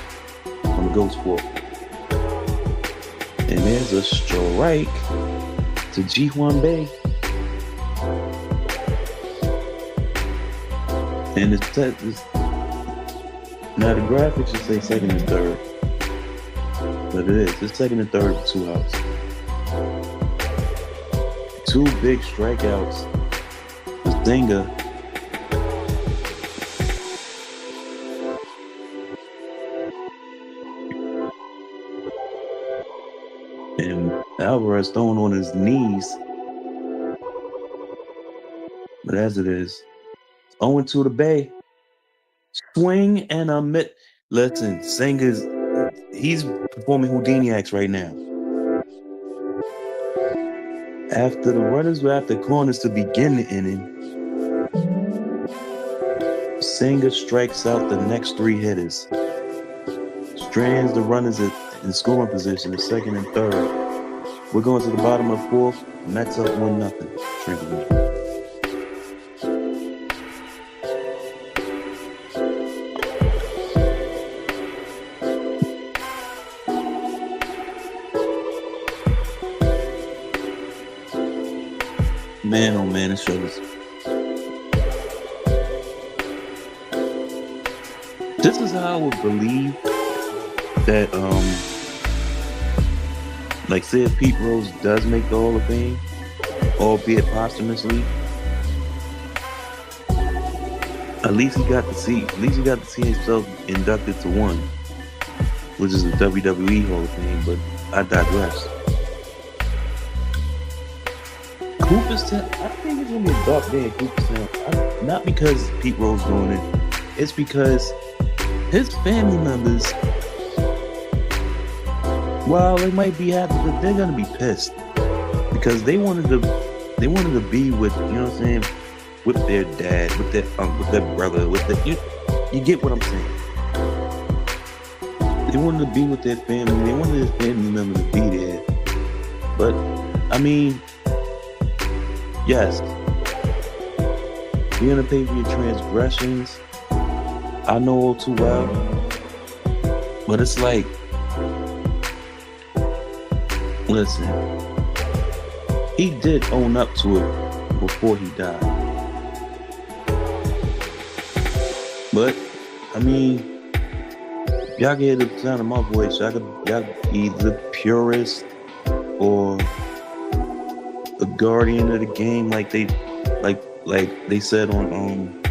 on the Ghost fourth. And there's a strike to Ji-Hwan Bae. And now the graphics should say second and third. But it is. It's second and third with 2 outs. 2 big strikeouts. The Singer. And Alvarez throwing on his knees. But as it is, 0-2 to Bay. Swing and a mitt. Listen, Singer's he's performing Houdini acts right now. After the runners were at the corners to begin the inning, Singer strikes out the next 3 hitters. Strands the runners in scoring position at second and third. We're going to the bottom of fourth. Mets up 1-0. Shrinking. Man, oh man, it shows. This is how I would believe that, like, say if Pete Rose does make the Hall of Fame, albeit posthumously, at least he got to see himself inducted to one, which is the WWE Hall of Fame. But I digress. Cooperstown, I think it's gonna be a dark day in Cooperstown. Not because Pete Rose doing it, it's because his family members, while they might be happy, but they're gonna be pissed because they wanted to be with, you know what I'm saying, with their dad, with their uncle, with their brother, with the you get what I'm saying. They wanted to be with their family. They wanted their family member to be there. But I mean, yes, you're gonna pay for your transgressions. I know all too well. But it's like, listen, he did own up to it before he died. But, I mean, y'all can hear the sound of my voice. Y'all either purist or a guardian of the game, like they said on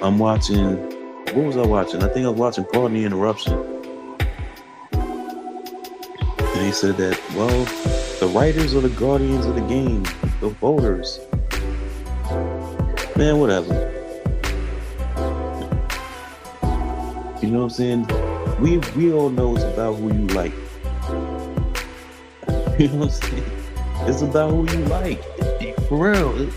I'm watching, what was I watching? I think I was watching Pardon the Interruption. And they said that, well, the writers are the guardians of the game, the voters. Man, whatever. You know what I'm saying? We all know it's about who you like. You know what I'm saying? It's about who you like. For real.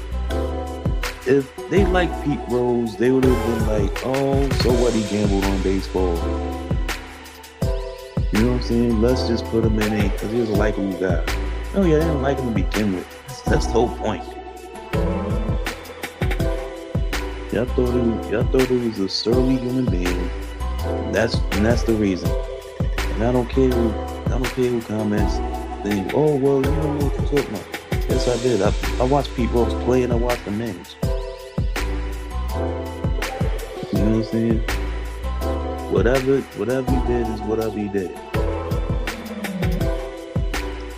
If they like Pete Rose, they would have been like, oh, so what, he gambled on baseball. You know what I'm saying? Let's just put him in it because he was a likable guy. Oh yeah, they didn't like him to begin with. That's the whole point. Y'all thought he was a surly human being. That's the reason. And I don't care who comments. Think, oh well, you don't know what you're talking about. Yes, I did. I watched Pete Rose play and I watched him manage. You know what I'm saying? Whatever he did is whatever he did.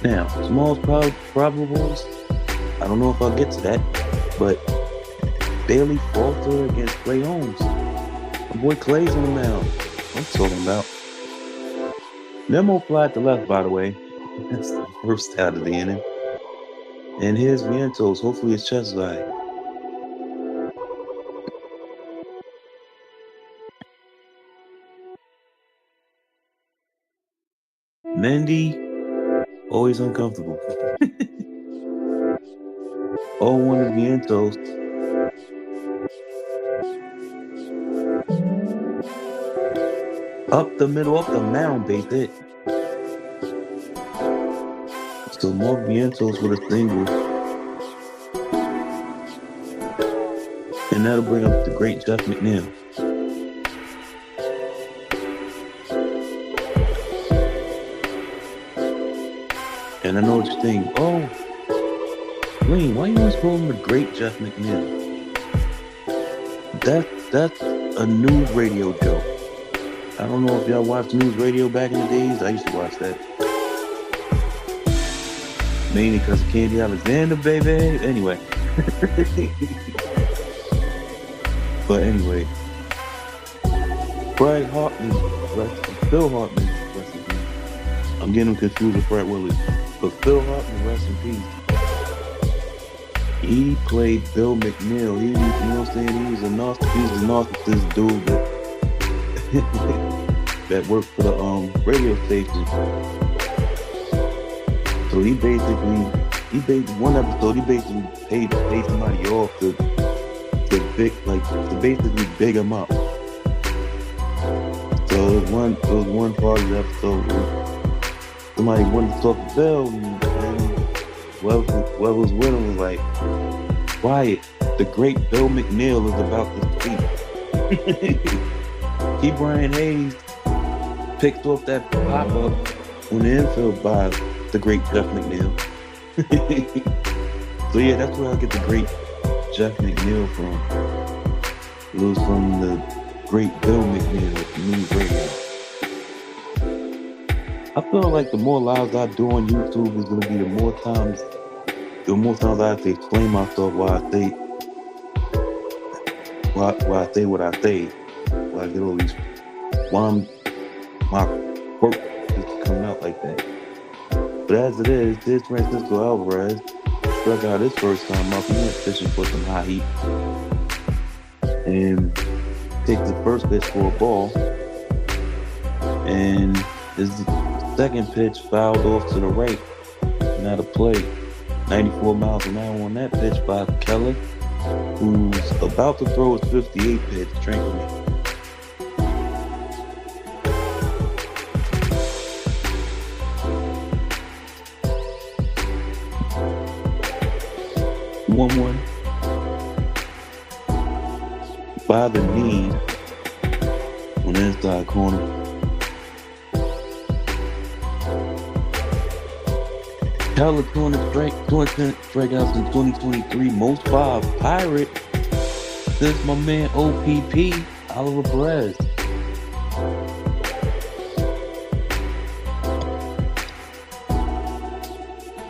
Now, smallest probables, I don't know if I'll get to that, but Bailey falter against Clay Holmes. My boy Clay's on the mound. I'm talking about. Nemo fly to left, by the way. That's the first out of the inning. And here's Vientos. Hopefully his chest is all right. Mendy Always uncomfortable. Oh, one of vientos. Up the middle of the mound, baby. So more vientos with a single. And that'll bring up the great Jeff McNeil. And I know what you're thinking. Oh, Wayne, why you always call him the great Jeff McNeil? That's a news radio joke. I don't know if y'all watched news radio back in the days. I used to watch that. Mainly because of Candy Alexander, baby. Anyway. But anyway. Fred Hartman, Phil Hartman, rest in peace. I'm getting confused with Fred Willis. But Phil Hartman, rest in peace. He played Bill McNeil. He, you know what I'm saying? He was a narcissist dude that worked for the radio station. So he basically one episode he basically paid somebody off to basically big him up. So it was one part of the episode where somebody wanted to talk to Bill, and whoever was with him was like, "Quiet, the great Bill McNeil is about to speak." T. Brian Hayes picked off that pop-up on the infield by the great Jeff McNeil. So yeah, that's where I get the great Jeff McNeil from. It was from the great Bill McNeil at News Radio. I feel like the more lives I do on YouTube is going to be the more times I have to explain myself why I say what I say. Why I get all these, my quirk is coming out like that. But as it is, this Francisco Alvarez struck out his first time up. He went fishing for some high heat and takes the first pitch for a ball. And his second pitch fouled off to the right. Now to play 94 miles an hour on that pitch by Keller, who's about to throw his 58 pitch, tranquilly. One by the knee on the inside corner. Keller 210 strikeouts in 2023, most 5 Pirate. This is my man OPP, Oliver Perez.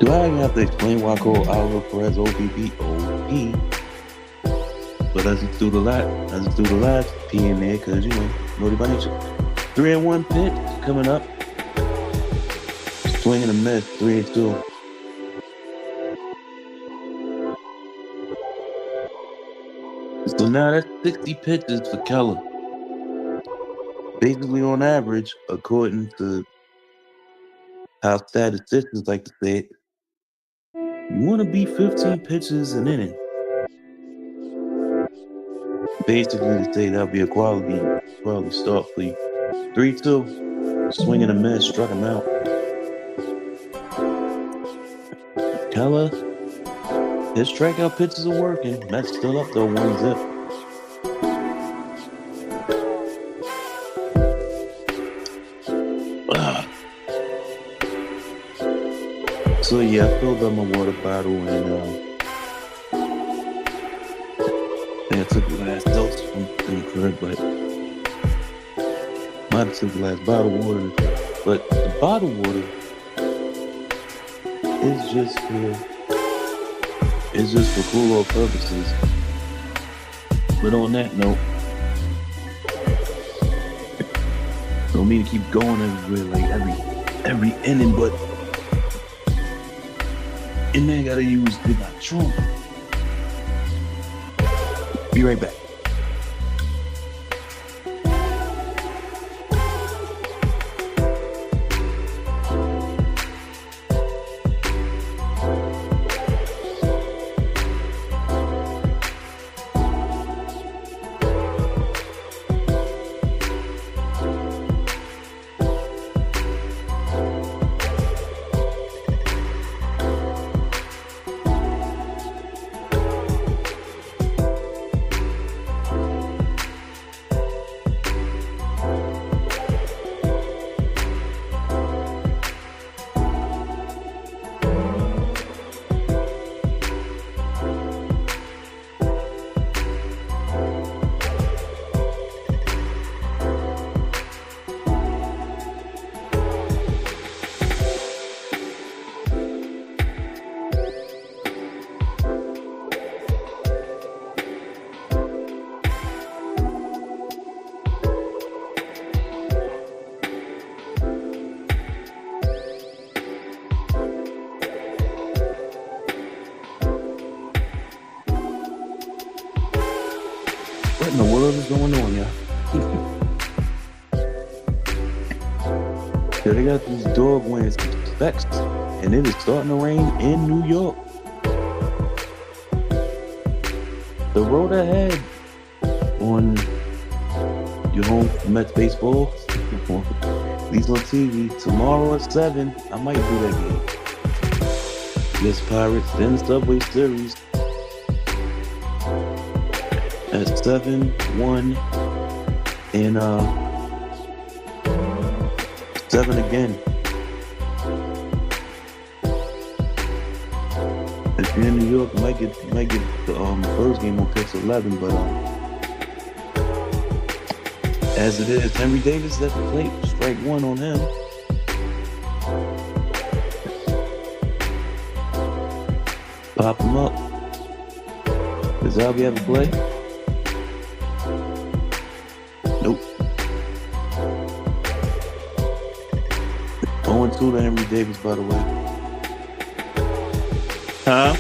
Do I even have to explain why I call Oliver Perez OPP? OP. But let's just do the last P in there, because, you know, Naughty by nature. 3-1 pitch coming up. Swing and a miss, 3-2. So now that's 60 pitches for Keller. Basically on average, according to how statisticians like to say it, you want to be 15 pitches an inning. Basically to say that'll be a quality start for you. 3-2, swing and a miss, struck him out. Keller, his strikeout pitches are working. Mets still up though, 1-0. So yeah, I filled up my water bottle and I took the last dose from the crib, but might have took the last bottle of water. But the bottled water is just for cool off purposes. But on that note, don't mean to keep going everywhere like every inning, but and then gotta use the Trump. Be right back. going on, y'all? Yeah, they got these dog wearing specs, and it is starting to rain in New York. The road ahead on your home Mets baseball, at least on TV, tomorrow at 7, I might do that game. Yes, Pirates, then Subway Series at 7-1, and 7 again. If you're in New York, you might get the first game on Pix 11, but as it is, Henry Davis is at the plate. Strike one on him. Pop him up. Does Albie have a play? Nope. 0-2 to Henry Davis, by the way. Huh?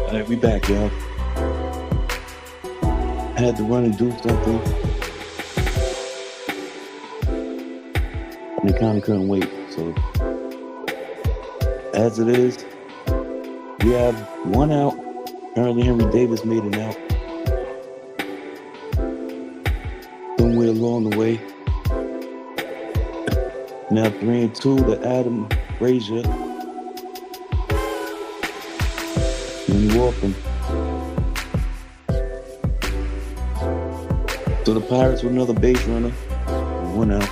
Alright, we back, y'all. I had to run and do something. And I kind of couldn't wait. So, as it is, we have one out. Apparently, Henry Davis made an out. Somewhere along the way. Now 3-2 to Adam Frazier. And you walk him. So the Pirates with another base runner. One out.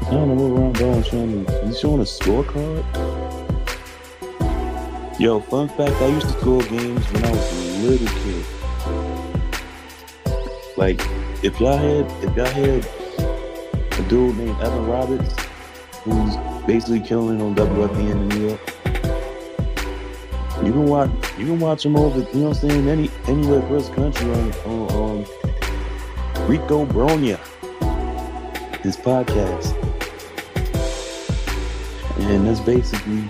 I don't know what Ron Ball's showing me. He's showing a scorecard? Yo, fun fact, I used to score games when I was a little kid. Like, if y'all had a dude named Evan Roberts, who's basically killing on WFBN in New York, you can watch him over, you know what I'm saying, anywhere across the country on Rico Bronya, his podcast. And that's basically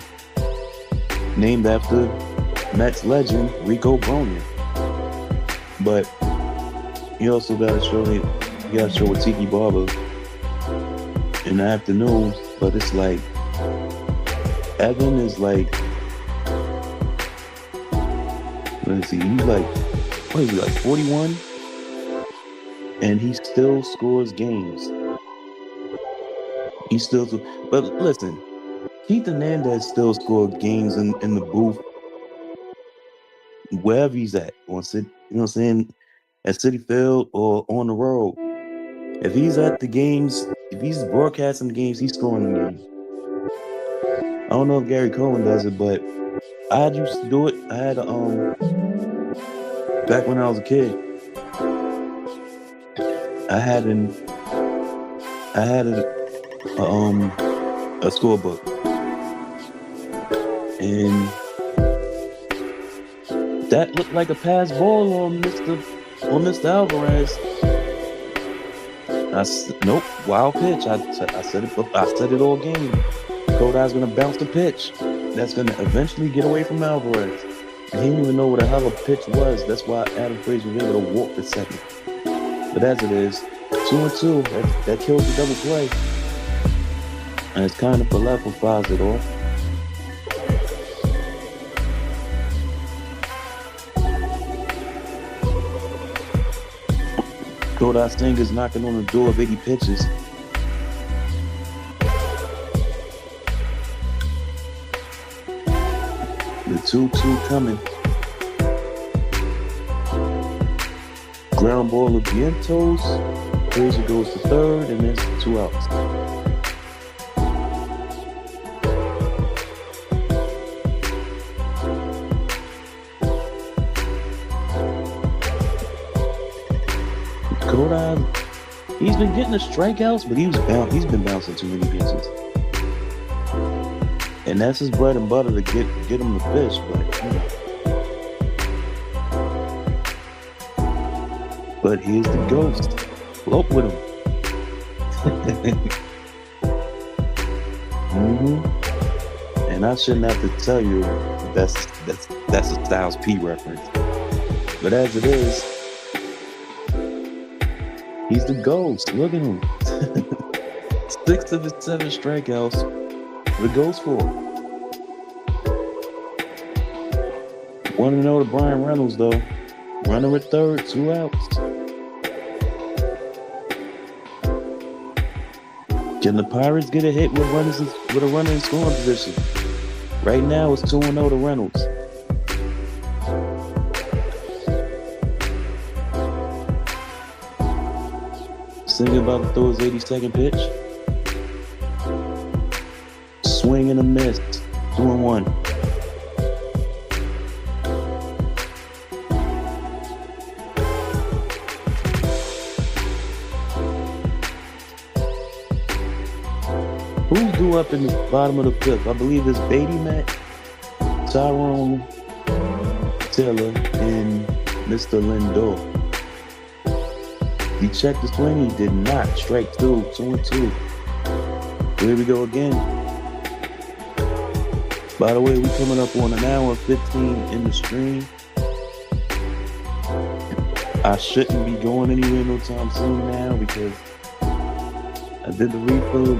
named after Mets legend Rico Bronya. But you also gotta show with Tiki Barber in the afternoons. But it's like Evan is like, let's see, he's like, what is he, like 41? and he still scores games. He still, but listen, Keith Hernandez still scored games in the booth, wherever he's at, on City, you know what I'm saying, at Citi Field or on the road. If he's at the games, if he's broadcasting the games, he's scoring the games. I don't know if Gary Cohen does it, but I used to do it. I had back when I was a kid, I had a scorebook, and that looked like a pass ball on Mr. Alvarez. Nope, wild pitch. I said it. I said it all game. Kodai's gonna bounce the pitch. That's gonna eventually get away from Alvarez. And he didn't even know what the hell a pitch was. That's why Adam Frazier was able to walk the second. But as it is, 2-2. That kills the double play. And it's kind of Falafel fouls it off. Kodai Singer's knocking on the door of 80 pitches. The 2-2 coming. Ground ball of Vientos. Frazier goes to third, and there's 2 outs. Kodai, he's been getting the strikeouts, but he's been bouncing too many pitches. And that's his bread and butter to get him the fish, but here's the ghost. Float with him. And I shouldn't have to tell you that's a Styles P reference. But as it is, he's the ghost. Look at him. 6 of his 7 strikeouts. The ghost for 1-0 to Brian Reynolds, though. Runner at third, 2 outs. Can the Pirates get a hit with a runner in scoring position? Right now, it's 2-0 to Reynolds. Singer about to throw his 82nd pitch. Swing and a miss. 2-1. Who's due up in the bottom of the 5th? I believe it's Beatty Matt, Tyrone Taylor, and Mr. Lindor. He checked the swing. He did not. Strike 2. 2-2. Here we go again. By the way, we're coming up on an hour 15 in the stream. I shouldn't be going anywhere no time soon now because I did the refill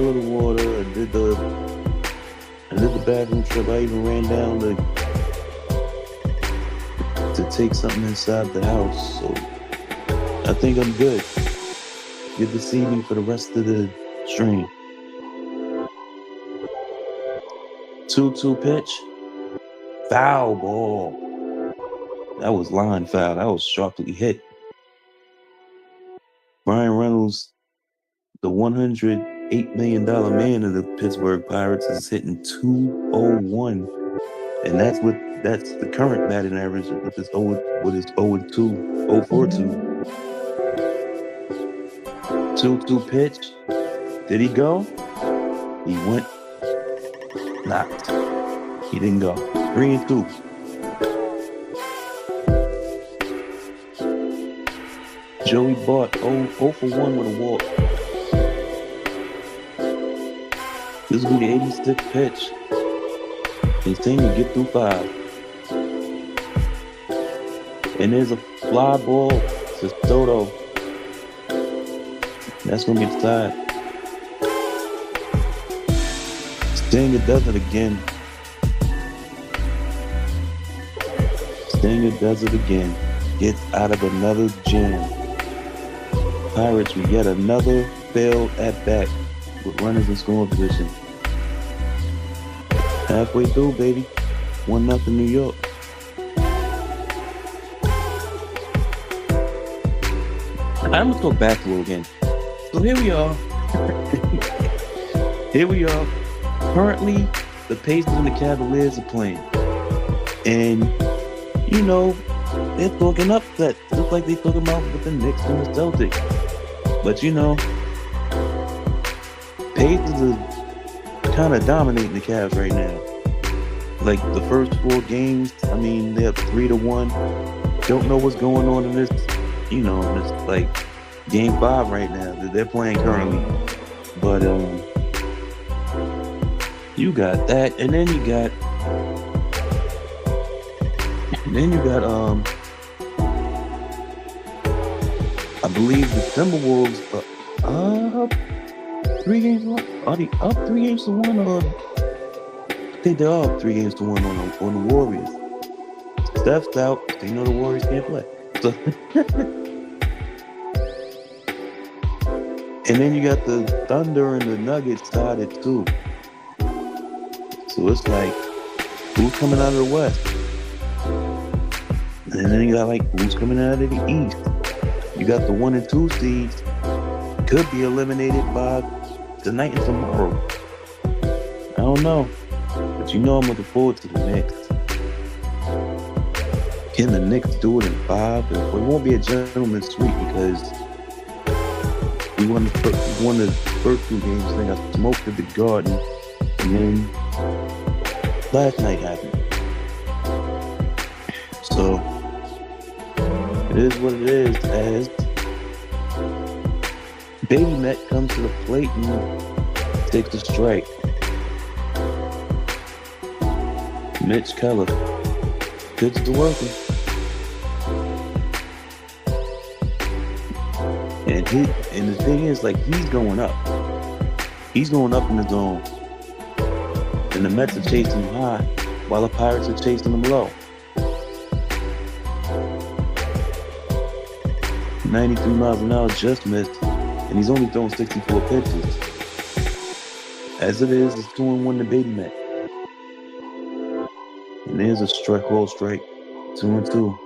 of the water. I did the bathroom trip. I even ran down to take something inside the house. So I think I'm good. Good to see me for the rest of the stream. 2-2 pitch. Foul ball. That was line foul. That was sharply hit. Brian Reynolds, the $108 million man of the Pittsburgh Pirates, is hitting .201, and that's the current batting average with his 0-2, 0-4-2. 2-2 pitch. Did he go? He went. Knocked. He didn't go. 3-2. Joey Bart 0 for 1 with a walk. This will be the 86th pitch. He's saying to get through 5. And there's a fly ball to Soto. That's going to be the tie. Stinger does it again. Stinger does it again. Gets out of another jam. Pirates with yet another failed at bat with runners in scoring position. Halfway through, baby. 1-0 New York. I'm gonna go basketball again. So here we are. Here we are. Currently, the Pacers and the Cavaliers are playing. And, you know, they're talking upset. Just like they're talking about with the Knicks and the Celtics. But, you know, Pacers are kind of dominating the Cavs right now. Like, the first 4 games, I mean, they're 3-1. Don't know what's going on in this, you know, this, like, game 5 right now that they're playing currently. But, you got that, and then you got I believe the Timberwolves are up 3 games to 1. Are they up 3 games to 1, or I think they're up 3 games to 1 on the Warriors. Steph's out, so you know the Warriors can't play. So and then you got the Thunder and the Nuggets tied at 2. So it's like, who's coming out of the West? And then you got like, who's coming out of the East? You got the 1 and 2 seeds could be eliminated by tonight and tomorrow. I don't know, but you know I'm looking forward to the Knicks. Can the Knicks do it in 5? It won't be a gentleman's sweep because we won the first 2 games. They got smoked at the Garden, and then last night happened. So it is what it is, as Baby Met comes to the plate and takes a strike. Mitch Keller gets to working. And the thing is, like, he's going up. He's going up in the zone. And the Mets are chasing him high while the Pirates are chasing him low. 93 miles an hour just missed, and he's only thrown 64 pitches. As it is, it's 2-1 to Baby Met. And there's a strike, roll strike, 2-2.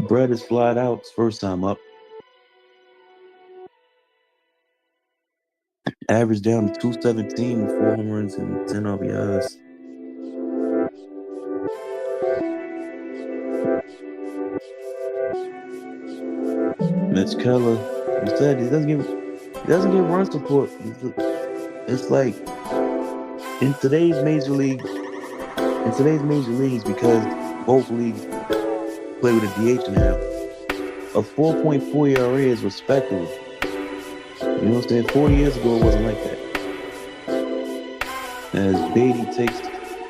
Brett is flied out first time up. Average down to 217 with 4 home runs and 10 RBIs. Mitch Keller, you said he doesn't get run support. It's like in today's major leagues, because both leagues play with a DH now, a 4.4 ERA is respectable. You know what I'm saying? 40 years ago, it wasn't like that. As Beatty takes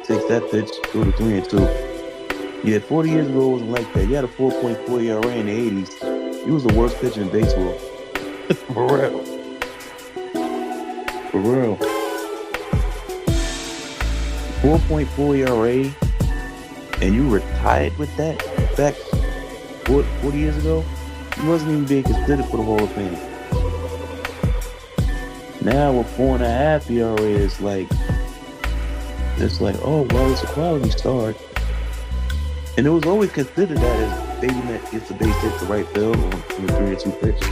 that pitch, go to 3-2. Yeah, 40 years ago, it wasn't like that. You had a 4.4 ERA in the 80s. He was the worst pitcher in baseball. For real. For real. 4.4 ERA, and you retired with that back 40 years ago? He wasn't even being considered for the Hall of Fame. Now with 4.5 ERA, it's like, oh, well, it's a quality start. And it was always considered that as Baby Met gets the base hit to right field on the 3-2 pitch.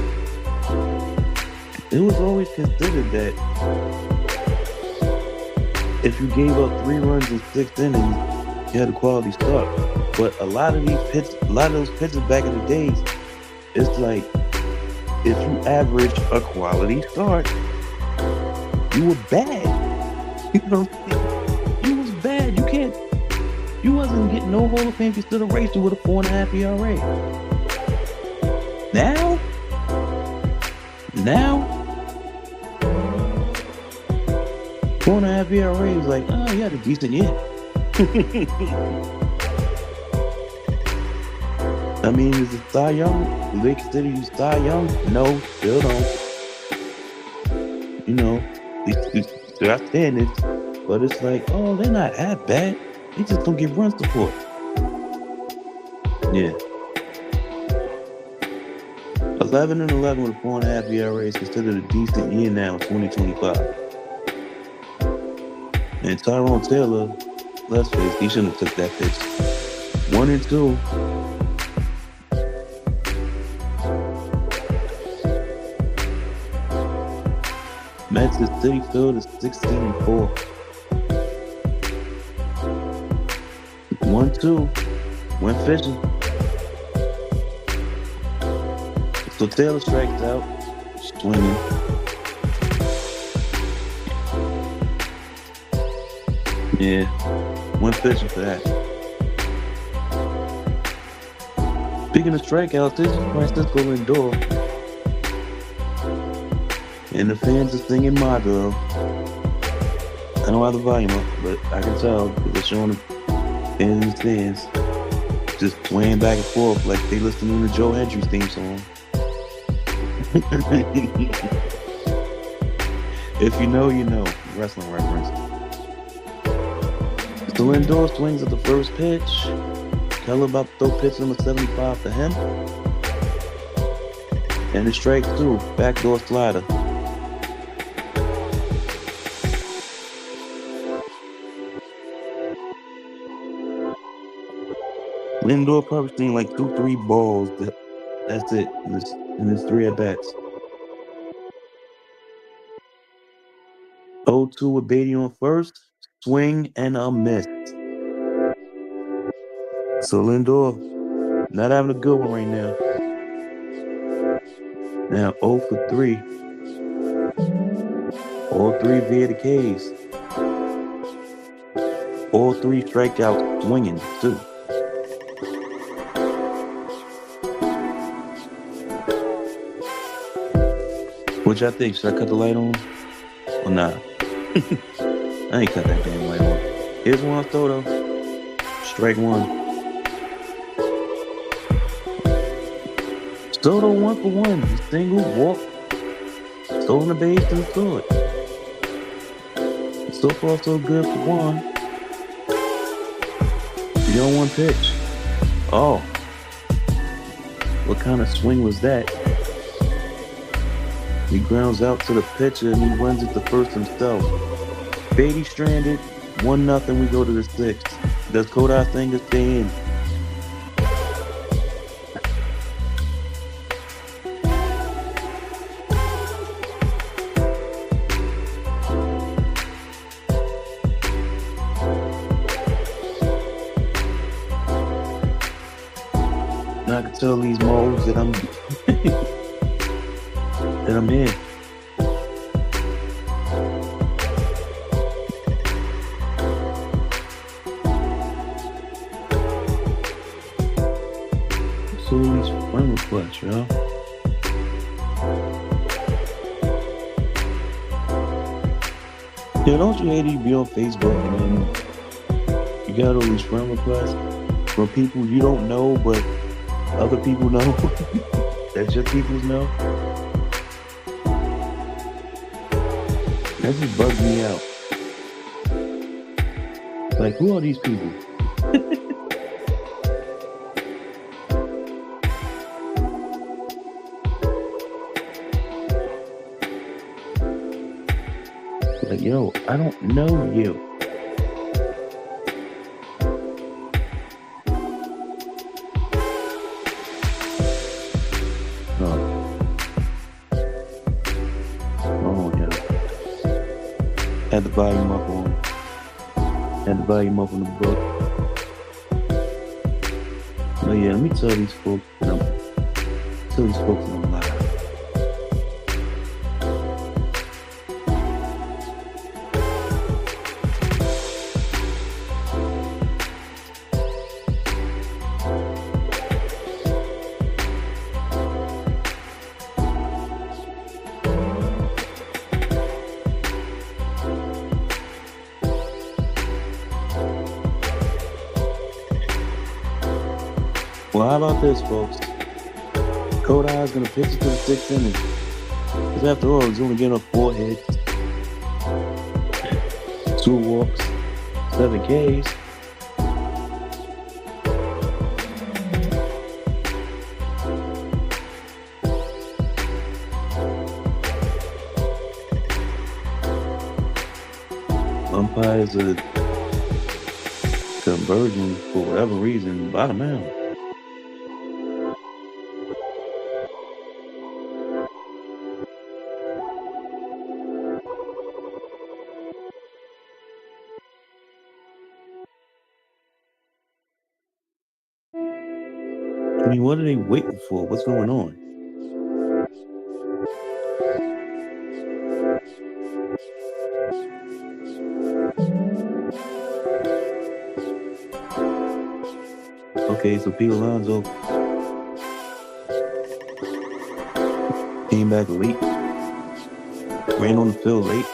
It was always considered that if you gave up 3 runs in 6 innings, you had a quality start. But a lot of those pitches back in the days, it's like, if you average a quality start, you were bad. You know what I'm saying? You was bad. You wasn't getting no Hall of Fame consideration with a 4.5 ERA. Now, 4.5 ERA is like, oh, you had a decent year. I mean, is it Cy Young? Do they consider you Cy Young? No, still don't. You know, they got standards, but it's like, oh, they're not that bad. They just don't get run support. Yeah. 11-11 with a 4.5 ERA is considered a decent year now in 2025. And Tyrone Taylor, let's face it, he shouldn't have took that pitch. 1-2. Mets at Citi Field is 16-4. 1-2. Went fishing. So Taylor strikes out, swinging. Yeah, went fishing for that. Speaking of strikeouts, this is Francisco Lindor. And the fans are singing My Girl. I don't have the volume up, but I can tell because they're showing the fans in the stands just swaying back and forth like they listening to Joe Hendry's theme song. If you know, you know. Wrestling reference. So Lindor swings at the first pitch. Keller about to throw pitch number 75 to him. And it's strike two. Backdoor slider. Lindor probably seen like 2-3 balls. That's it. In his 3 at-bats. 0-2 with Beatty on first. Swing and a miss. So Lindor not having a good one right now. Now 0 for 3. All 3 via the K's. All 3 strikeouts swinging too. What y'all think? Should I cut the light on? Or nah? I ain't cut that damn light on. Here's one throw though. Strike 1. Soto 1 for 1. Single, walk, stolen the base, and scored. So far, so good for 1. You on 1 pitch. Oh. What kind of swing was that? He grounds out to the pitcher and he runs it to first himself. Beatty stranded. 1-0. We go to the 6th. Does Kodai Senga stay in? I can tell these moles that I'm that I'm in. So these friend requests, y'all. Yeah, don't you hate it? You be on Facebook and then you got all these friend requests from people you don't know, but other people know. That your peoples know. That just bugs me out. Like, who are these people? Like, yo, I don't know you. Had the volume up on. Had the volume up on the book. But yeah, let me tell these folks that I'm live. Well, how about this, folks? Kodai is going to pitch it to the 6th inning. Because after all, he's only getting up 4 hits, 2 walks, 7 Ks. umpires are converging for whatever reason, bottom out. I mean, what are they waiting for? What's going on? Okay, so Pete Alonso came back late, ran on the field late.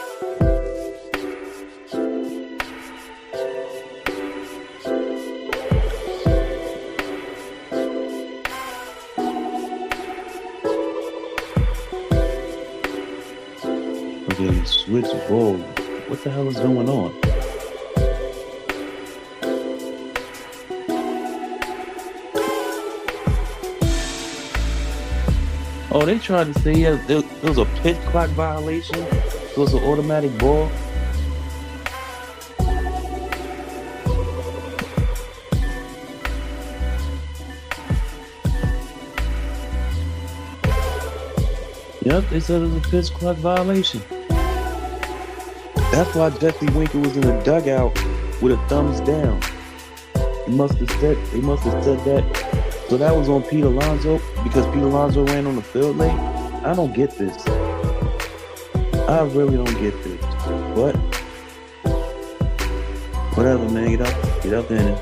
Okay, switch ball. What the hell is going on? Oh, they tried to say there was a pitch clock violation. It was an automatic ball. Yep, they said it was a pitch clock violation. That's why Jesse Winker was in the dugout with a thumbs down. They must have said that. So that was on Pete Alonso because Pete Alonso ran on the field late. I don't get this. I really don't get this. But whatever, man. Get out there and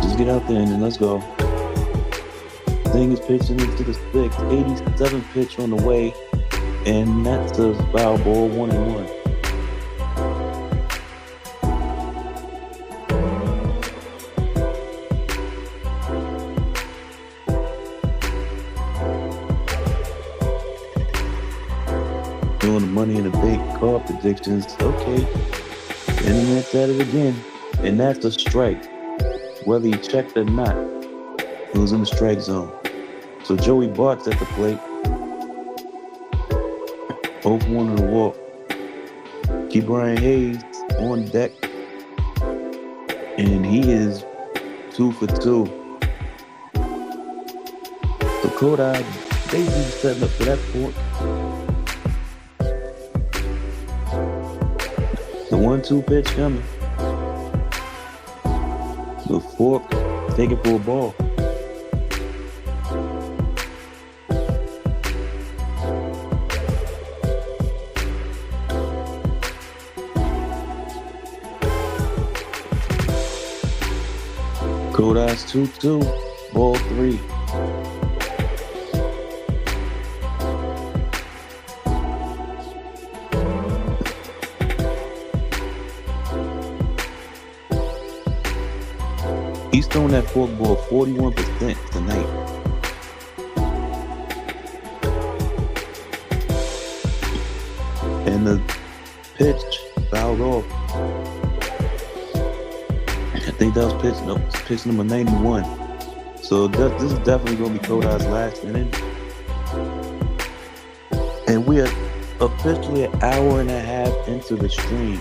just get out there and let's go. Thing is pitching into the sixth, 87 pitch on the way, and that's a foul ball, 1-1. Doing the money in the bank call predictions. Okay, the internet's at it again, and that's a strike, whether you checked or not. It was in the strike zone. So Joey Bart's at the plate. 0-1 on the walk. Keep Brian Hayes on deck. And he is 2 for 2. So Kodai basically setting up for that fork. The 1-2 pitch coming. The fork taking for a ball. Kodai's 2-2, ball 3. He's throwing that forkball 41% tonight. And the pitch fouled off. I think that was pitch number 91. So this is definitely going to be Kodai's last inning. And we are officially an hour and a half into the stream.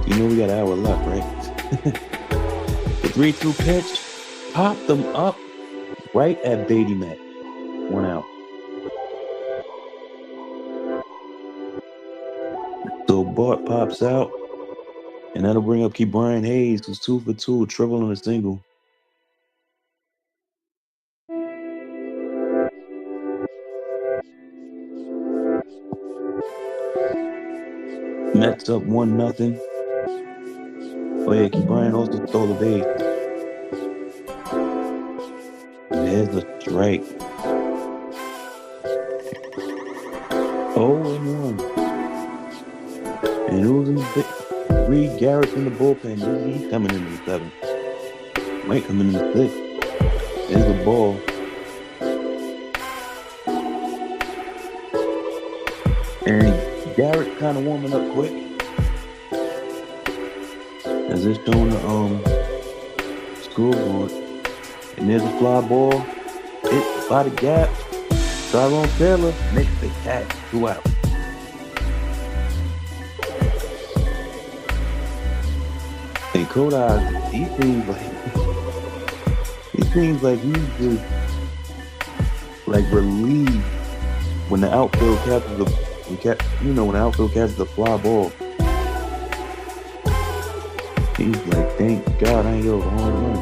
You know we got an hour left, right? The 3-2 pitch popped them up right at Beatty Mac. 1 out. So Bart pops out. And that'll bring up Brian Hayes, who's 2 for 2, triple on a single. Mets up 1-0. Oh yeah, Brian also stole the base. There's the strike. 0-1. And who's in the Reed Garrett in the bullpen. He's coming in the 7th. Might come in the 6th. There's the ball. And Garrett kind of warming up quick. As it's showing the scoreboard. And there's a fly ball. Hit by the gap. Tyrone Taylor makes the catch. 2 out. And Kodak, he seems like he's just like relieved when the outfield catches when the outfield catches the fly ball. He's like, thank God I ain't go home run.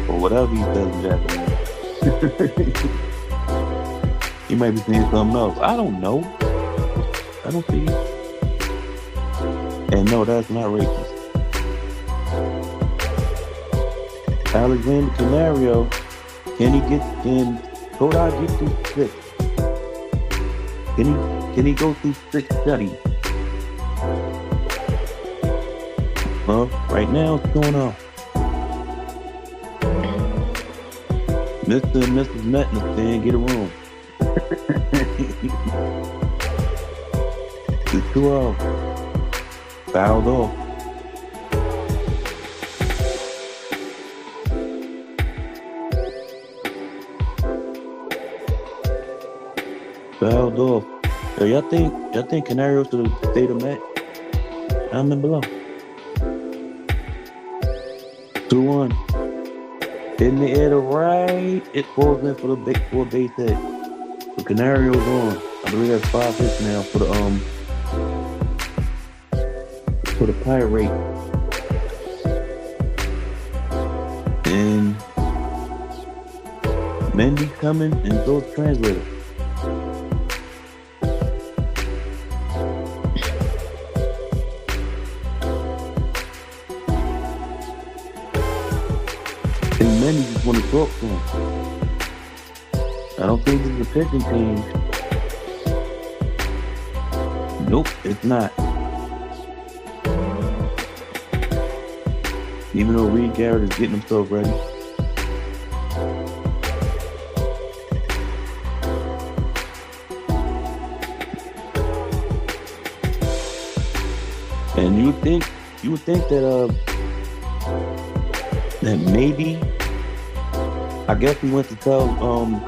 Or whatever he says in Japanese. He might be saying something else. I don't know. I don't see it. And no, that's not racist. Alexander Canario, can Kodak get through 6? Can he go through 6 studies? Well, right now it's going on. Mr. and Mrs. Metna saying get a room. The 2-0. Fouled off. Fouled off. So y'all think Canario should have stayed a Met? Comment below. 2-1. In the air to right. It falls in for a base hit. The Canario's on. I believe that's 5 hits now for the Pirate. And Mendy's coming, and so is Translator. And Mendy just want to talk to him. I don't think this is a pitching change. Nope, it's not. Even though Reed Garrett is getting himself ready. And you would think that maybe, I guess he went to tell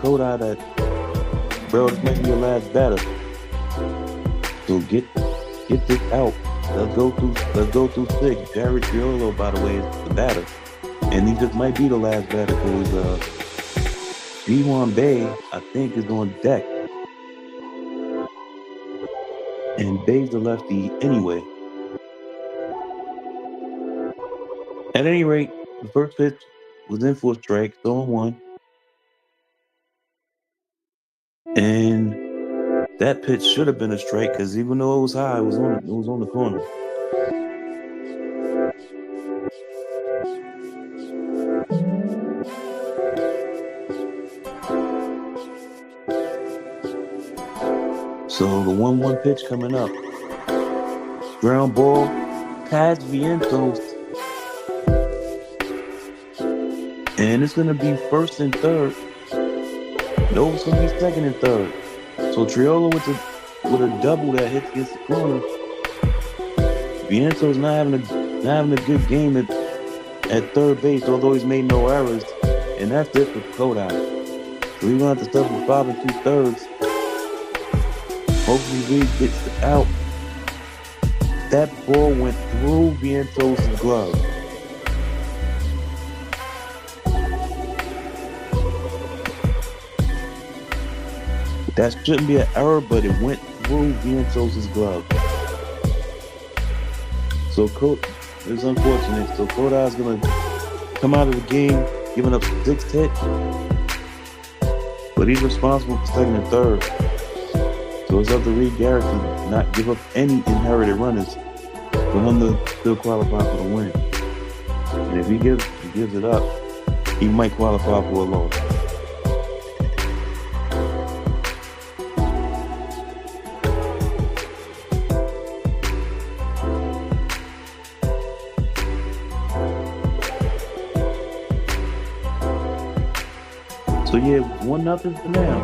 Koda that, bro, this might be your last batter. So get this out. Let's go through 6. Jared Triolo, by the way, is the batter. And he just might be the last batter because G1 Bay, I think, is on deck. And Bay's the lefty anyway. At any rate, the first pitch was in for a strike, 0-1. And that pitch should have been a strike because even though it was high, it was on the corner. So the 1-1 pitch coming up. Ground ball past Vientos. And it's gonna be first and third. No, it's gonna be second and third. So Triolo with a double that hits against the corner. Viento's not having a good game at third base, although he's made no errors. And that's it for Kodak. So we're gonna have to start with 5 2/3. Hopefully Reed gets out. That ball went through Vientos' glove. That shouldn't be an error, but it went through Vientos' glove. So it's unfortunate. So Kodai's gonna come out of the game giving up 6 hits, but he's responsible for second and third. So it's up to Reed Garrett to not give up any inherited runners for him to still qualify for the win. And if he gives it up, he might qualify for a loss. So yeah, 1-0 for now.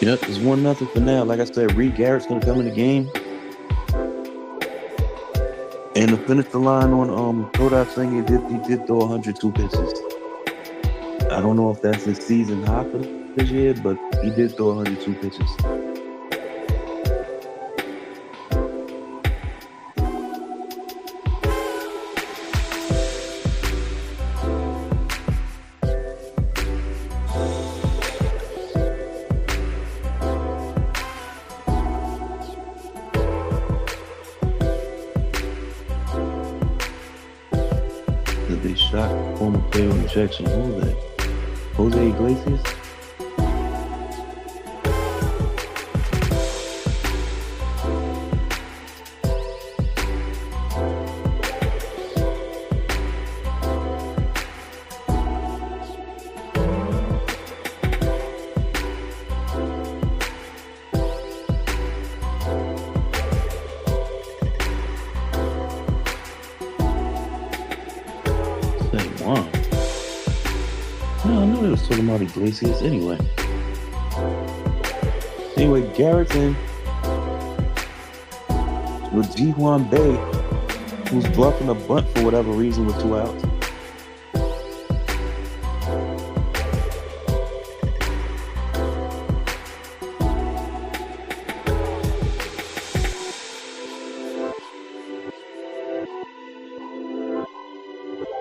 Yep, it's 1-0 for now. Like I said, Reed Garrett's gonna come in the game. And to finish the line on Kodak thing, he did throw 102 pitches. I don't know if that's his season high for this year, but he did throw 102 pitches. That they shot former player on rejection. Who was that? Jose Iglesias? Say, wow. No, I knew they was talking about Iglesias anyway. Anyway, Garrett's in with Ji-Hwan Bae, who's bluffing a bunt for whatever reason with 2 outs.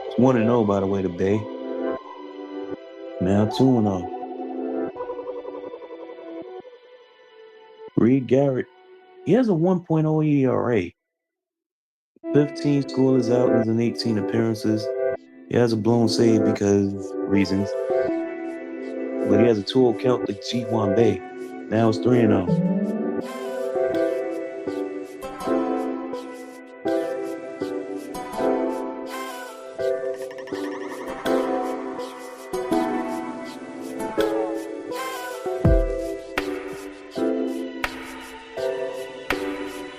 It's 1-0, by the way, to Bae. Now 2-0. Reed Garrett, he has a 1.0 ERA. 15 scoreless outings and 18 appearances. He has a blown save because reasons. But he has a 2-0 count to Ji-Hwan Bae. Now it's 3-0.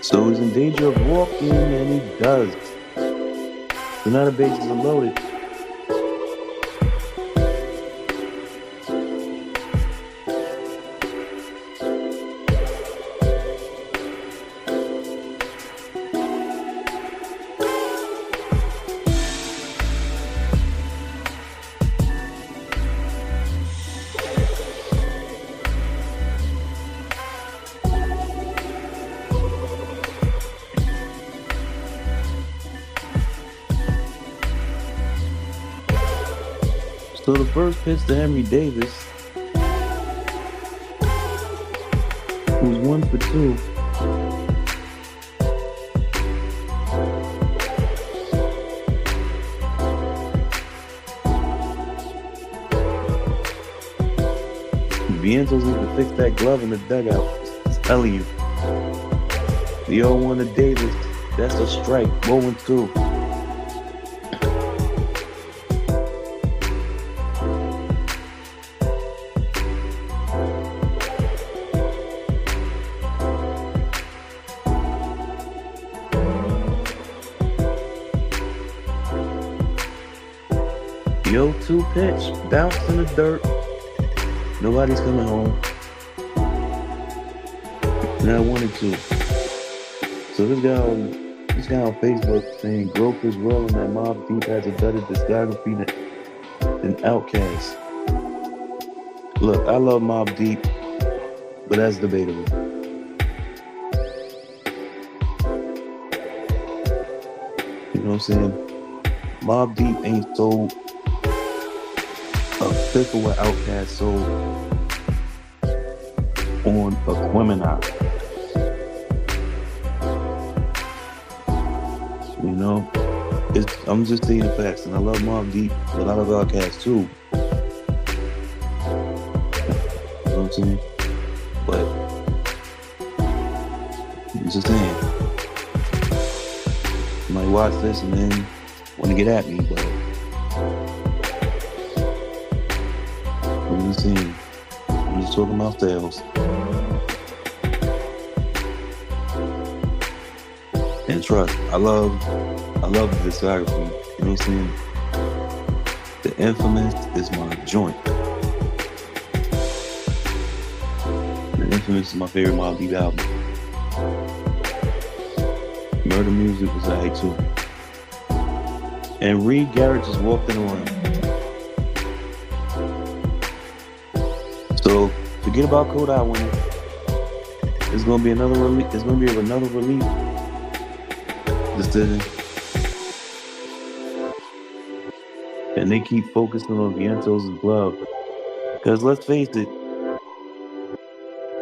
So he's in danger of walking, and he does. So now the bases are loaded. So the first pitch to Henry Davis, who's 1 for 2. Vientos need to fix that glove in the dugout. I'm telling you. The 0-1 to Davis, that's a strike. 0-2. The 0-2 pitch, bounce in the dirt. Nobody's coming home. Now 1-2. So this guy on Facebook saying growth is real and that Mobb Deep has a better discography than Outkast. Look, I love Mobb Deep, but that's debatable. You know what I'm saying? Mobb Deep ain't sold a fifth of what Outkast sold on Aquemini. You know, I'm just stating facts, and I love Mobb Deep, but I love Outkast too. You know what I'm saying? But I'm just saying, you might watch this and then want to get at me, but I'm just saying, I'm just talking about sales. And trust, I love the discography. You know what I'm saying? The Infamous is my joint. The Infamous is my favorite Mobb Deep album. Murder Music was alright too. And Reed Garrett just walked in on him. So forget about Kodak winning. It's gonna be another relief. It's gonna be another relief decision. And they keep focusing on Vientos' glove. Because let's face it,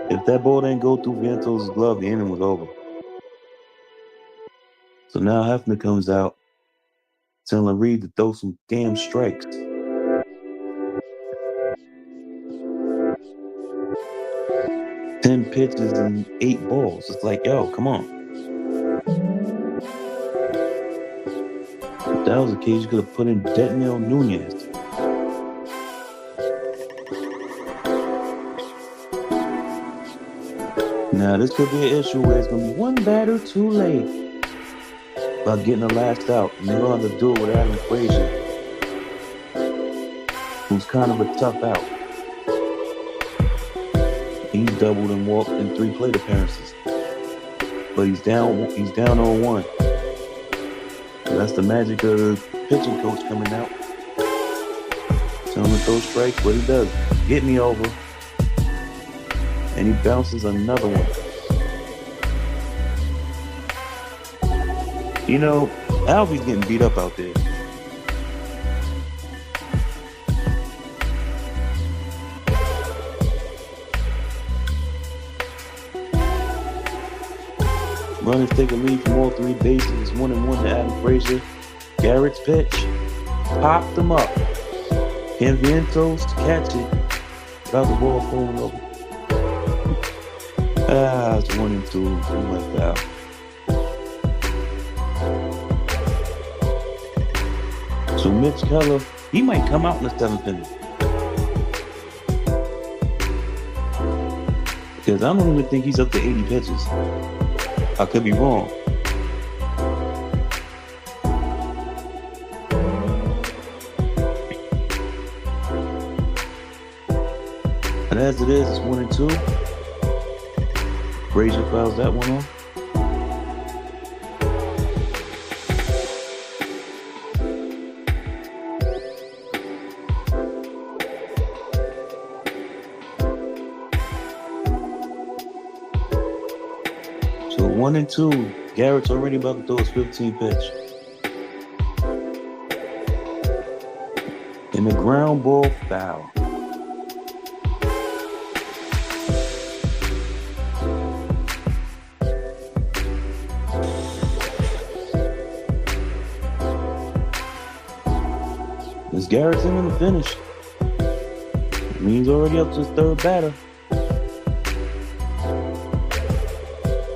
if that ball didn't go through Vientos' glove, the inning was over. So now Hefner comes out telling Reed to throw some damn strikes. Ten pitches and 8 balls. It's like, yo, come on. If that was the case, you could have put in Detnell Nunez. Now, this could be an issue where it's going to be one batter too late about getting the last out. And they're going to have to do it with Adam Frazier, who's kind of a tough out. He's doubled and walked in 3 plate appearances. But he's down 0-1. So that's the magic of the pitching coach coming out. Tell him to throw strikes. What he does, get me over. And he bounces another one. You know, Alvy's getting beat up out there. Runners take a lead from all 3 bases. 1-1 to Adam Frazier. Garrett's pitch popped them up. Can Vientos catch it without the ball falling over? It's 1-2. One left out. So Mitch Keller, he might come out in the 7th inning. Because I don't even think he's up to 80 pitches. I could be wrong. And as it is, it's 1-2. Frazier fouls that one off. So 1-2. Garrett's already about to throw his 15th pitch. And the ground ball foul. As Garrett's in the finish, it means already up to his 3rd batter.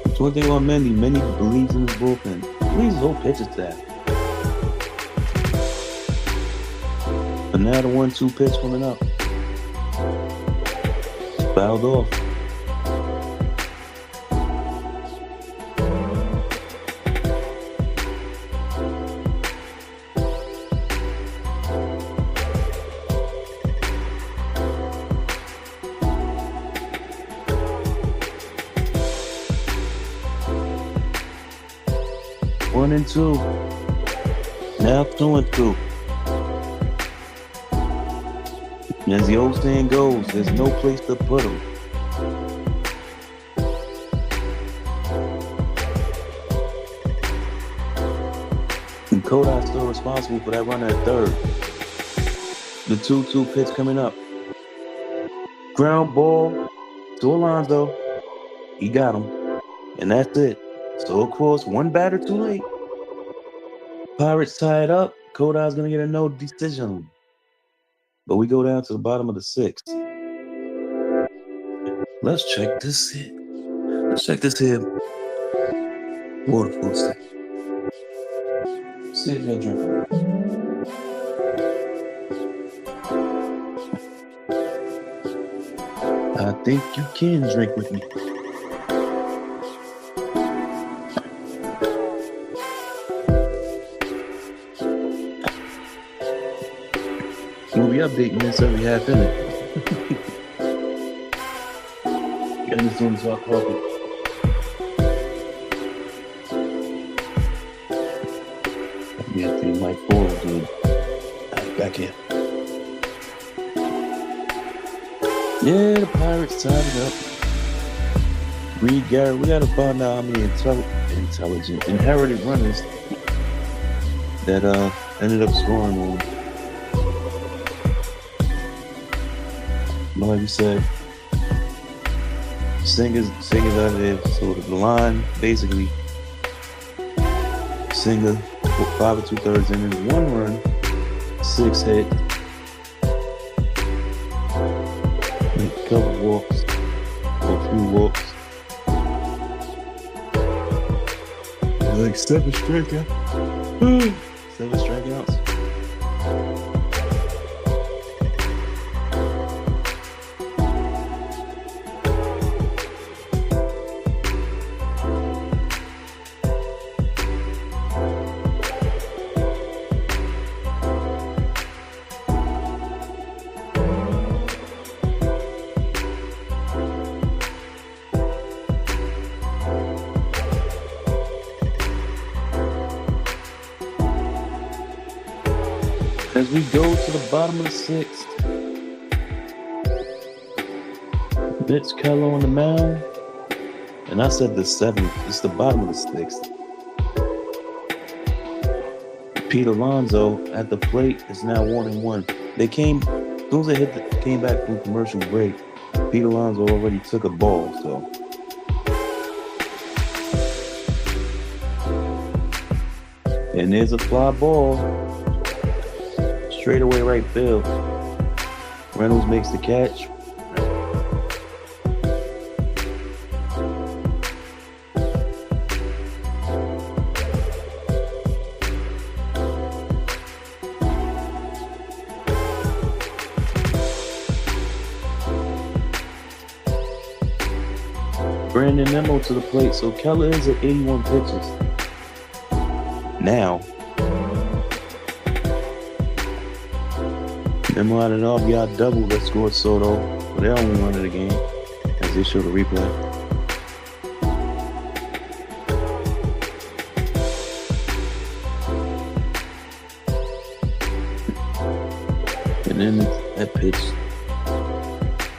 It's one thing on Mendy. Mendy believes in his bullpen. Believes his whole pitching staff. But now the 1-2 pitch coming up. It's fouled off. One and two. Now 2-2. As the old saying goes, there's no place to put them. And Kodak's still responsible for that run at 3rd. The 2-2 pitch coming up. Ground ball to Alonso. He got him. And that's it. So, of course, 1 batter too late. Pirates tie it up. Kodak's going to get a no decision. But we go down to the bottom of the 6th. Let's check this here. Let's check this here. Waterfall stick. See if you'll drink it. I think you can drink with me. We'll be updating this every half minute. Getting this one to our coffee. think Mike Ford did. Back here. Yeah, the Pirates tied it up. Reed Garrett, we gotta find out how many intelligent, inherited runners that ended up scoring on. But like we said, Singer's out of there. So the line basically, Singer 5 2/3 innings, 1 run, 6 hits, a couple walks, or a few walks. Like 7 strikeouts. 7 strikeouts. As we go to the bottom of the 6th, Mitch Keller on the mound, and I said the 7th. It's the bottom of the 6th. Pete Alonso at the plate is now 1-1. They came, as soon as they came back from commercial break, Pete Alonso already took a ball, so. And there's a fly ball. Straight away right field. Reynolds makes the catch. Brandon Nimmo to the plate. So Keller is at 81 pitches. Now, Nimmo had an RBI double that scored Soto for their only run of the game, as they show the replay. And then that pitch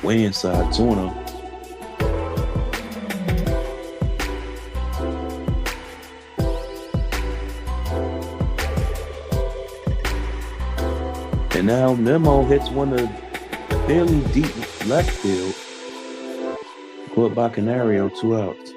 way inside 2-0. And now Nimmo hits one of fairly deep left field. Caught by Canario, 2 outs.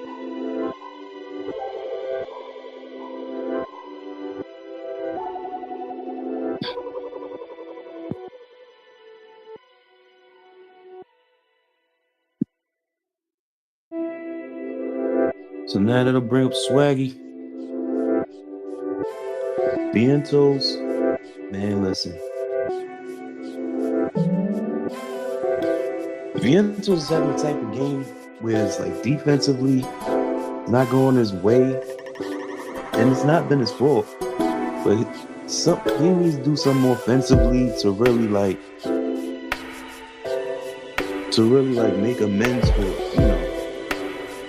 So now that'll bring up Swaggy. Vientos, man, listen. Vientos is having a type of game where it's like defensively not going his way, and it's not been his fault. But he needs to do something offensively to really make amends for it. You know,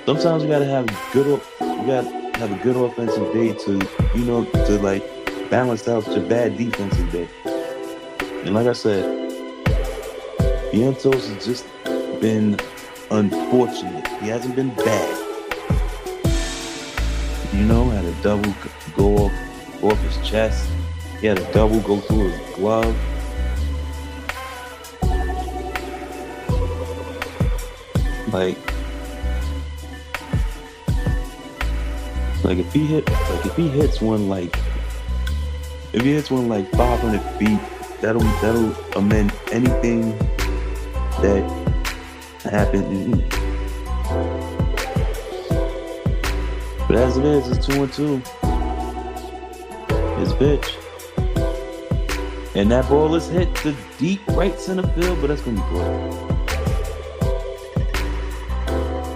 sometimes you gotta have a good offensive day to balance out your bad defensive day. And like I said, Vientos has just been unfortunate. He hasn't been bad. Had a double go off his chest. He had a double go through his glove. If he hits one like 500 feet, that'll amend anything that happened. But as it is, it's 2-2. His pitch. And that ball is hit to deep right center field, but that's going to be good.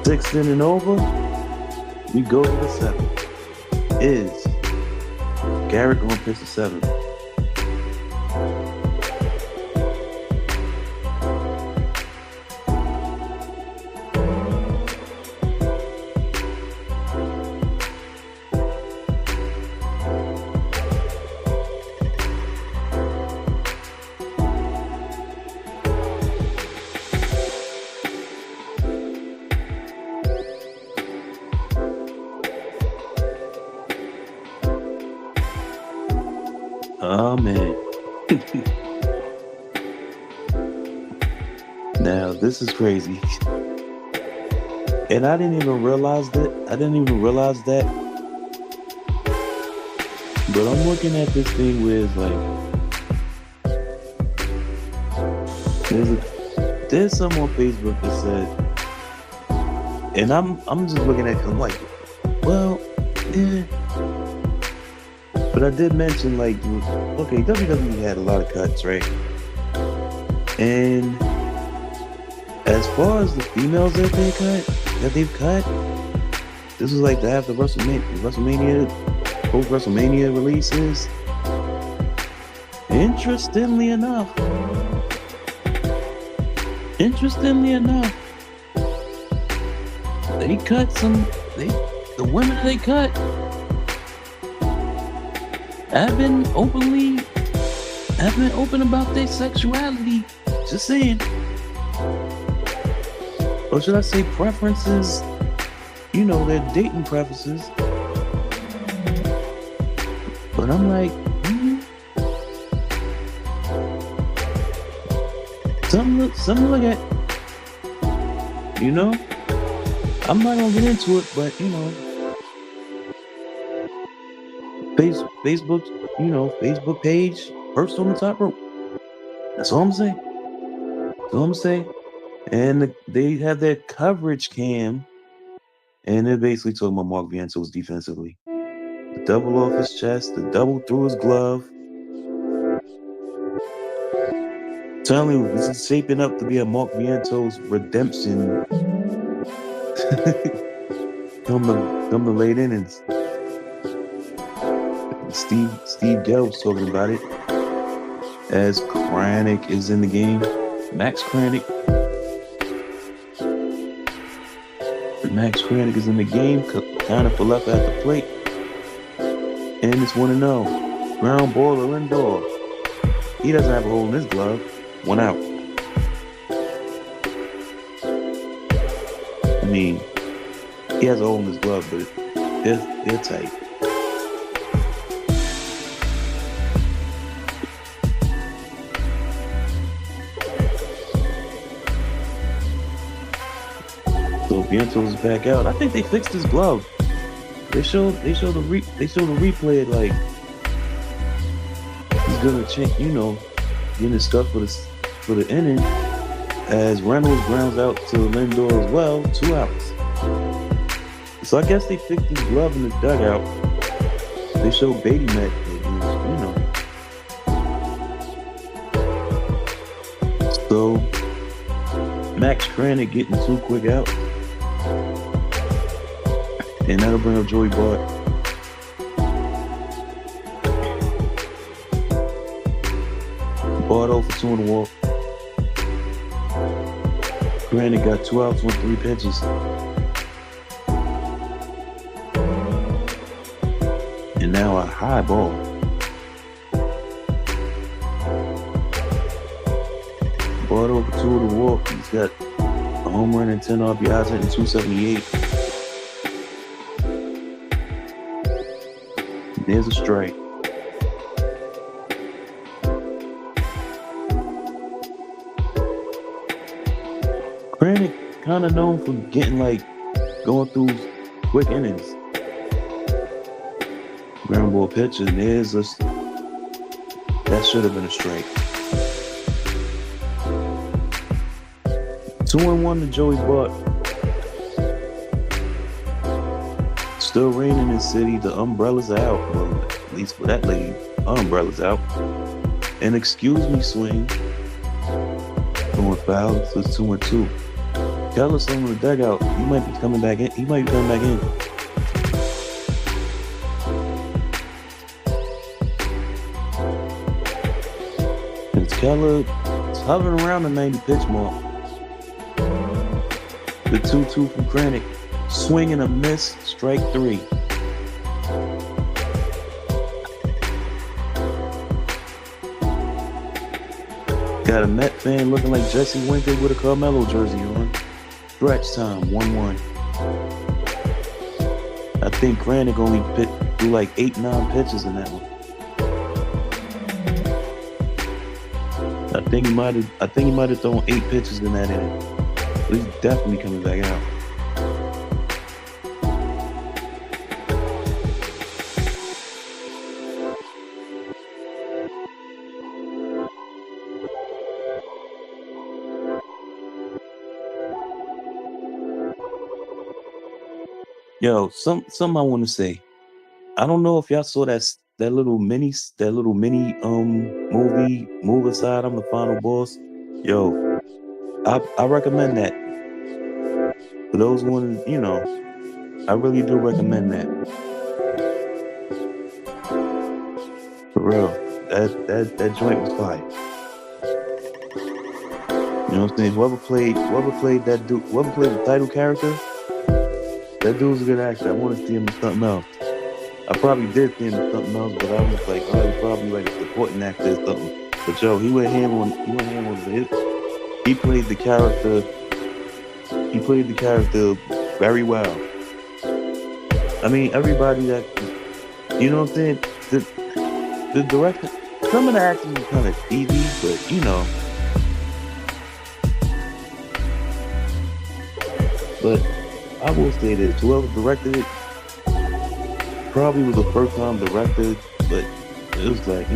6th inning over. We go to the 7th. Is Garrett going to pitch the 7th? Oh man. Now this is crazy. And I didn't even realize that. I didn't even realize that. But I'm looking at this thing with like there's some on Facebook that said, and I'm just looking at it, I'm like, well, yeah. But I did mention like, okay, WWE had a lot of cuts, right? And as far as the females that they've cut, this is like after WrestleMania, post WrestleMania releases. Interestingly enough, they cut the women they cut have been open about their sexuality. Just saying. Or should I say preferences? You know, their dating preferences. But I'm like, something to look at. You know? I'm not gonna get into it, but you know, Facebook, Facebook page, first on the top rope. That's all I'm saying. And they have their coverage cam, and they're basically talking about Mark Vientos defensively. The double off his chest, the double through his glove. Telling you, this is shaping up to be a Mark Vientos redemption. come the late innings. Steve Gelb's talking about it as Kranich is in the game. Max Kranich is in the game, kind of for left at the plate. And it's 1-0. Ground ball to Lindor. He doesn't have a hole in his glove. 1 out. I mean, he has a hole in his glove, but they're tight. So Vientos is back out. I think they fixed his glove. They showed the replay like he's gonna change, getting his stuff for the inning as Reynolds grounds out to Lindor as well, 2 outs. So I guess they fixed his glove in the dugout. They showed Beatty Mac, So Max Kranich getting 2 quick outs. And that'll bring up Joey Bart. Bart 0 for 2 on the walk. Kranich got 2 outs with 3 pitches. And now a high ball. Bart 0 for 2 on the walk. He's got a home run and 10 RBIs hitting 278. There's a strike. Kranich kind of known for getting going through quick innings. Ground ball pitch, and that should have been a strike. 2-1 to Joey Bart. Still raining in Citi. The umbrellas are out. Well, at least for that lady, her umbrella's out. And excuse me swing. Going foul. So it's 2-2. Keller's in the dugout. He might be coming back in. And Keller is hovering around the 90 pitch mark. The 2-2 from Kranich. Swing and a miss, strike 3. Got a Met fan looking like Jesse Winker with a Carmelo jersey on. Stretch time, 1-1. I think Kranich only threw 8-9 pitches in that one. I think he might have thrown 8 pitches in that inning. But he's definitely coming back out. Yo, something I want to say. I don't know if y'all saw that little mini movie, Move Aside, I'm the Final Boss. Yo, I recommend that. For those ones, I really do recommend that. For real. That joint was fire. You know what I'm saying? Whoever played that dude, whoever played the title character, that dude's a good actor. I want to see him in something else. I probably did see him in something else, but I was like, oh, he's probably like a supporting actor or something. But yo, he played the character. He played the character very well. I mean, everybody that, you know what I'm saying? The director, some of the acting was kind of easy, but But I will say this: whoever directed it probably was a first-time director, but it was like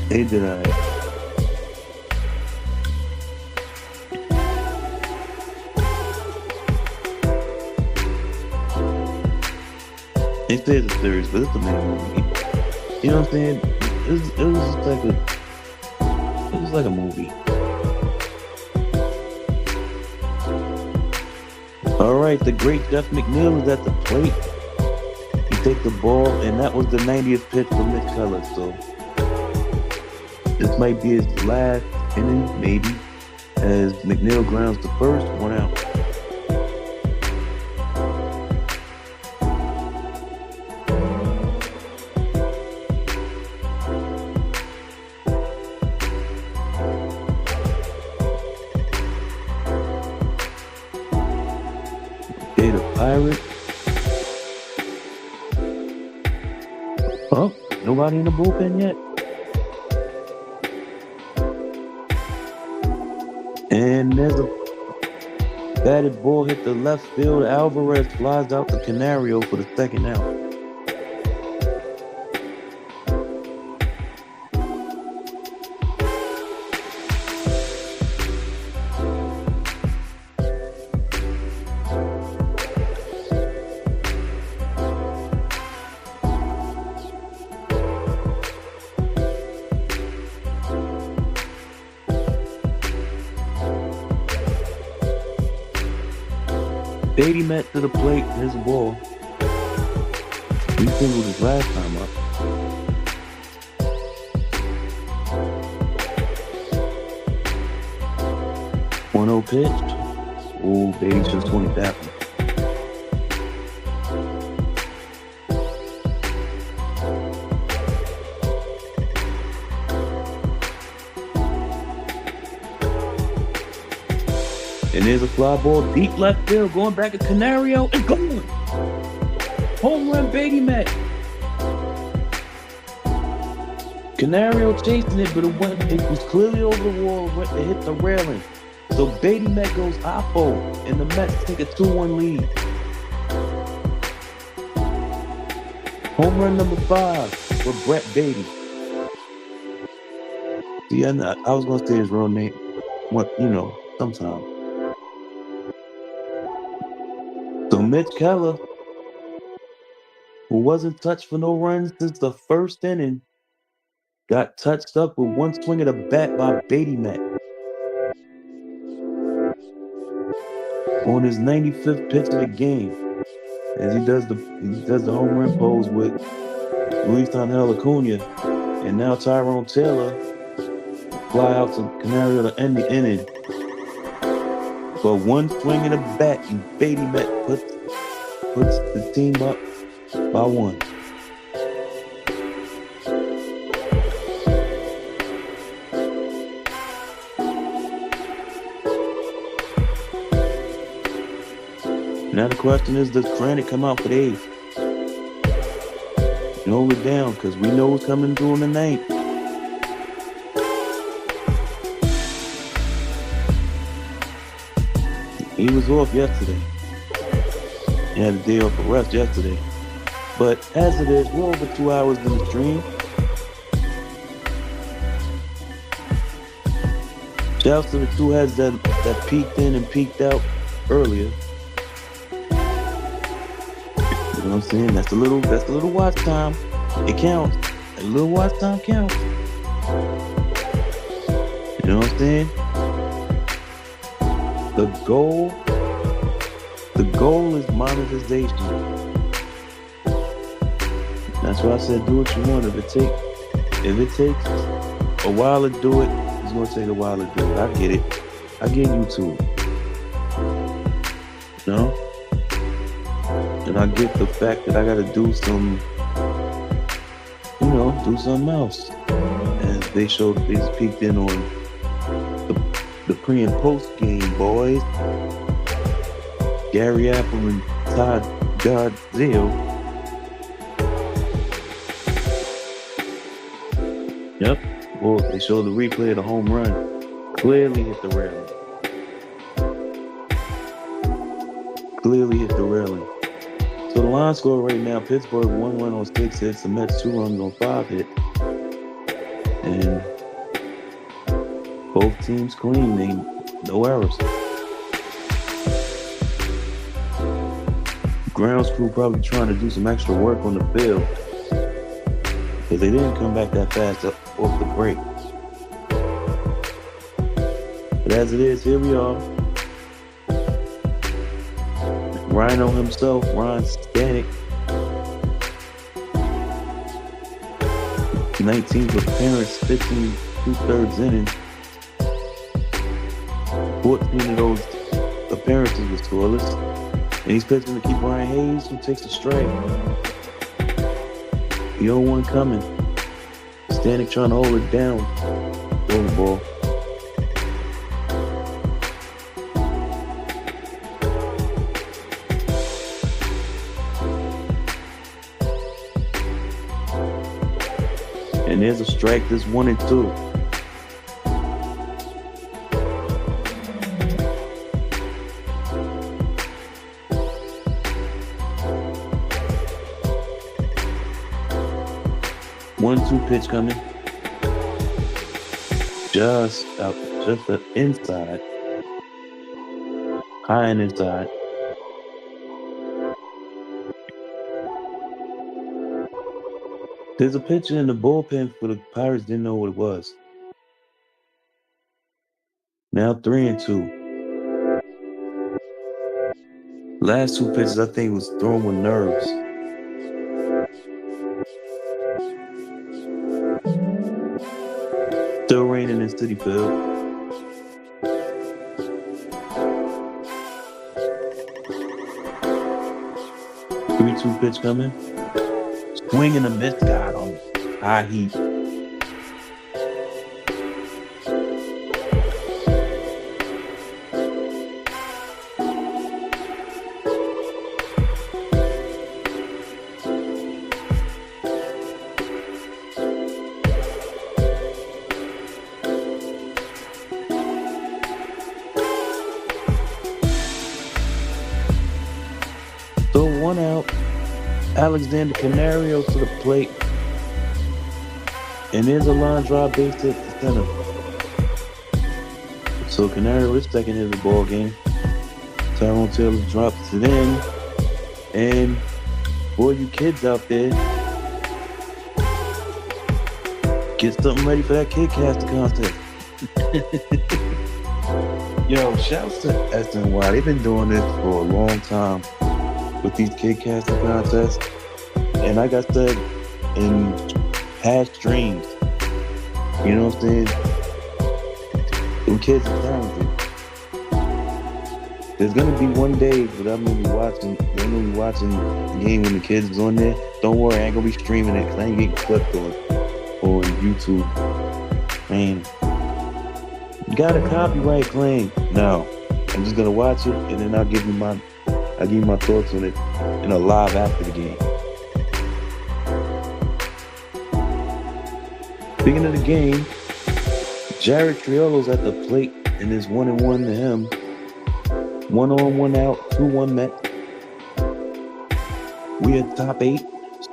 they did alright. They say it's a series, but it's a main movie. You know what I'm saying? It was like a movie. All right, the great Jeff McNeil is at the plate. He takes the ball, and that was the 90th pitch for Mitch Keller. So this might be his last inning, maybe, as McNeil grounds to first, 1 out. The Pirates. Oh, nobody in the bullpen yet. And there's a batted ball hit the left field. Alvarez flies out the Canario for the second out. Beatty met to the plate, his ball. He singled his last time up. One 0 pitched. Oh, Beatty should have swung at that one. And there's a fly ball deep left field, going back at Canario and going. Home run, Beatty met. Canario chasing it, but it was clearly over the wall. It hit the railing. So Beatty Met goes oppo, and the Mets take a 2-1 lead. Home run number 5 for Brett Beatty. See, I was gonna say his real name, sometime. So Mitch Keller, who wasn't touched for no runs since the first inning, got touched up with one swing of the bat by Beatty Met. On his 95th pitch of the game, as he does the home run pose with Luisangel Acuna, and now Tyrone Taylor fly out to Canario to end the inning. But one swing of the bat, and Beatty Met puts the team up by 1. Now the question is, does Kranick come out for the 8th? Hold it down, because we know what's coming through in the 9th. He was off yesterday. He had a day off of rest yesterday. But as it is, we're over 2 hours in the stream. Shouts to the two heads that peeked in and peeked out earlier. You know what I'm saying? That's a little watch time. It counts. A little watch time counts. You know what I'm saying? The goal is monetization. That's why I said do what you want. If it takes a while to do it, it's gonna take a while to do it. I get it. I get YouTube. You know? And I get the fact that I gotta do something else. And they just peeked in on the pre and post game, boys. Gary Apple and Todd Godzilla. Yep. Well, they showed the replay of the home run. Clearly hit the railing. So the line score right now, Pittsburgh 1 run on 6 hits, the Mets 2 runs on 5 hits. And both teams clean, no errors. Grounds crew probably trying to do some extra work on the field because they didn't come back that fast off the break. But as it is, here we are. Rhino himself, Ron Stanek, 19th appearance, 15 2/3 innings. 14 of those appearances was scoreless. And he's pitching to keep Brian Hayes, who takes a strike. The 0-1 coming. Stanek trying to hold it down. Throw the ball. And there's a strike. There's 1-2. One-two pitch coming. Just the inside. High and inside. There's a pitcher in the bullpen for the Pirates, didn't know what it was. Now 3-2. Last two pitches I think was thrown with nerves. Still raining in Citi Field. Three-two pitch coming. Swing and a miss, God, on high heat. So 1 out. Alexander Canario to the plate. And there's a line drive base hit to center. So Canario is second hit of the ball game. Tyrone Taylor drops it in. And boy, you kids out there, get something ready for that kid caster contest. Yo, shouts to SNY. They've been doing this for a long time with these kid caster contests. And like I said in past streams, you know what I'm saying? Them kids are talented. There's gonna be one day that I'm gonna be watching the game when the kids is on there. Don't worry, I ain't gonna be streaming it because I ain't getting clipped on YouTube. Man, you got a copyright claim? No. I'm just gonna watch it and then I'll give you my thoughts on it in a live after the game. Speaking of the game, Jared Triolo's at the plate and it's 1-1 to him. 1 on, 1 out, 2-1 Mets. We at top 8,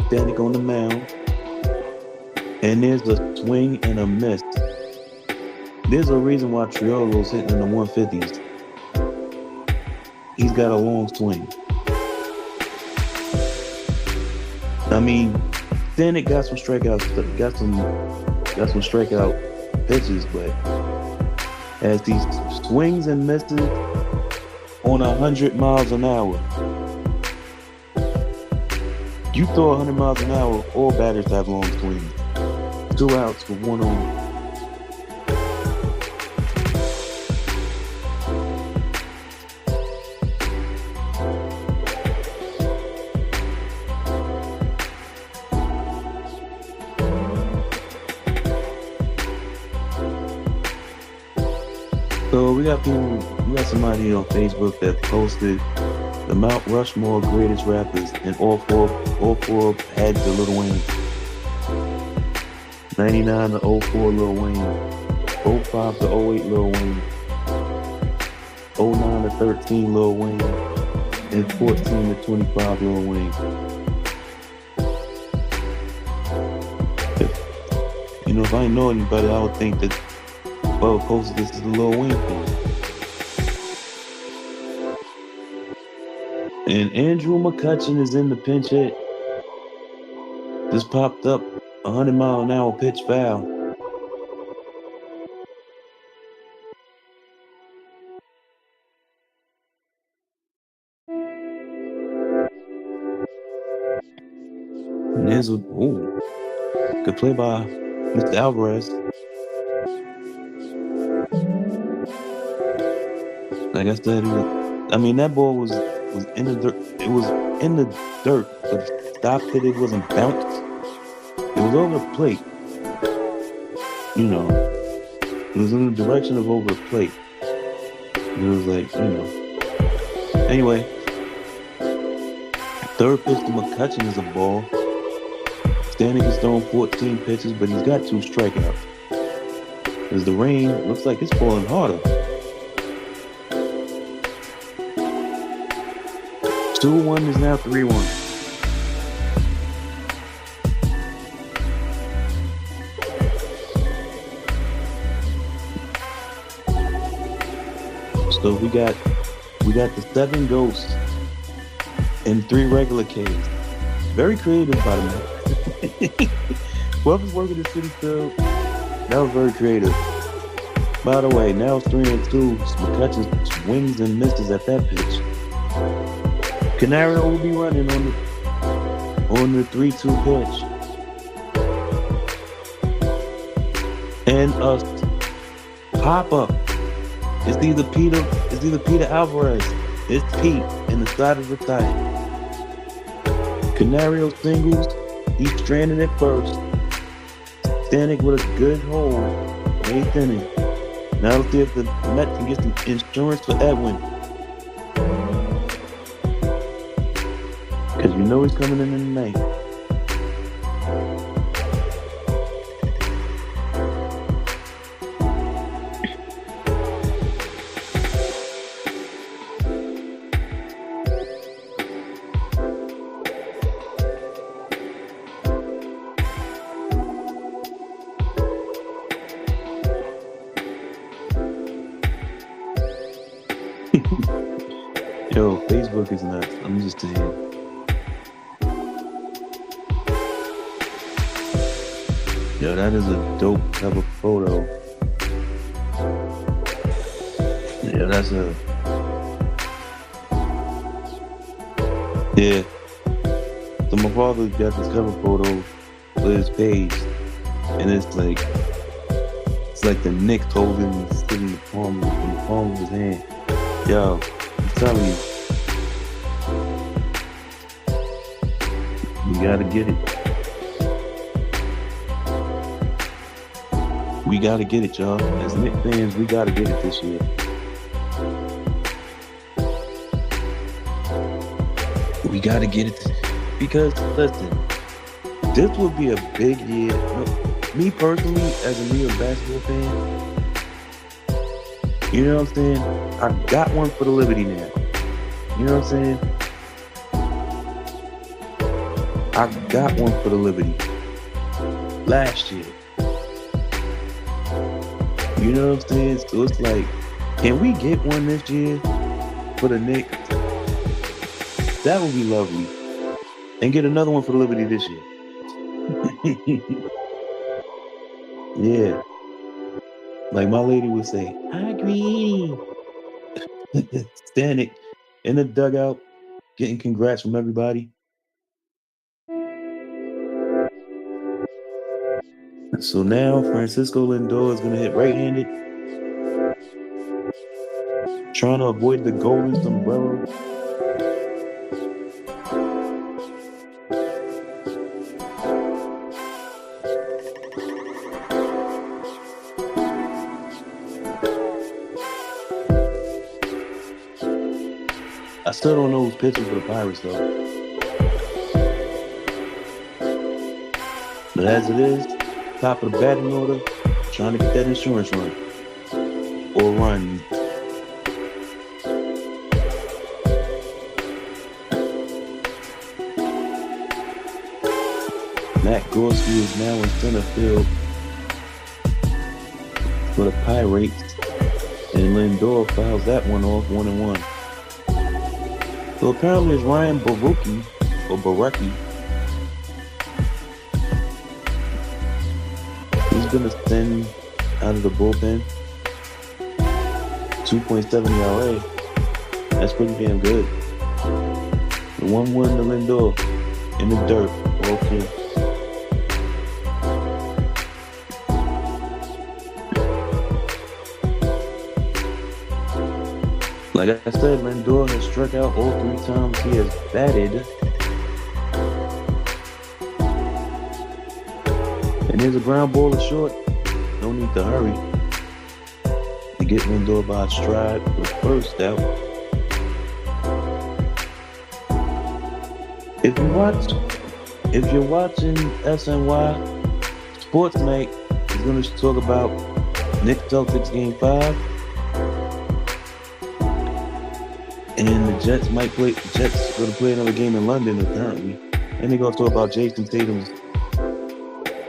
standing on the mound. And there's a swing and a miss. There's a reason why Triolo's hitting in the 150s. He's got a long swing. I mean, Stanek got some strikeouts, got some strikeout pitches, but as these swings and misses on 100 miles an hour, you throw 100 miles an hour, all batters have long swings. 2 outs with 1 on. So we got somebody on Facebook that posted the Mount Rushmore greatest rappers, and all four had the Lil Wayne. 99 to 04 Lil Wayne, 05 to 08 Lil Wayne, 09 to 13 Lil Wayne, and 14 to 25 Lil Wayne. You know, if I didn't know anybody, I would think that whoever posted this is the Lil Wayne thing. And Andrew McCutchen is in the pinch hit. Just popped up 100 mile an hour pitch foul. And there's a good play by Mr. Alvarez. Like I said, that ball was in the dirt. It was in the dirt, but it stopped it. It wasn't bounced. It was over the plate. You know, it was in the direction of over the plate. It was like, you know. Anyway, third pitch to McCutchen is a ball. Stanek is throwing 14 pitches, but he's got 2 strikeouts. As the rain looks like it's falling harder. 2-1 is now 3-1. So we got the 7 ghosts and 3 regular Ks. Very creative by the man. Whoever's working the Citi field, that was very creative. By the way, now it's 3-2. McCutchen swings and misses at that pitch. Canario will be running on the 3-2 pitch. And a pop-up. It's either Peter Alvarez. It's Pete in the side of the thigh. Canario singles. He's stranded at first. Stanek with a good hold. 8th inning. Now let's see if the Mets can get some insurance for Edwin. Because you know he's coming in the night. Yo, Facebook is nuts. I'm just saying. Yo, that is a dope cover photo. Yeah, that's a... Yeah. So my father got this cover photo with his page. And it's like the Knicks holding in the palm of his hand. Yo, I'm telling you. We gotta get it. We gotta get it, y'all. As Knicks fans, we gotta get it this year. We gotta get it. Because, listen, this would be a big year. Me personally, as a New York basketball fan, You know what I'm saying? I got one for the Liberty now. You know what I'm saying? I got one for the Liberty last year. You know what I'm saying? So it's like, can we get one this year for the Knicks? That would be lovely. And get another one for the Liberty this year. Yeah. Like my lady would say, I agree. Standing in the dugout, getting congrats from everybody. So now Francisco Lindor is going to hit right-handed, trying to avoid the golden sombrero. I still don't know who's pitching for the Pirates, though. But as it is, top of the batting order, trying to get that insurance run. Or run. Matt Gorski is now in center field for the Pirates. And Lindor fouls that one off 1-1. So apparently it's Ryan Barucki, or Barucki. He's going to send out of the bullpen. 2.7 ERA. That's pretty damn good. The 1-1 to Lindor in the dirt. Okay. Like I said, Lindor has struck out all 3 times he has batted. And there's a ground ball to short. No need to hurry. To get Lindor by a stride for the first out. If you're watching SNY, Sports Night is going to talk about Knicks Celtics Game 5. And the Jets might play. The Jets going to play another game in London apparently. And they're going to talk about Jason Tatum's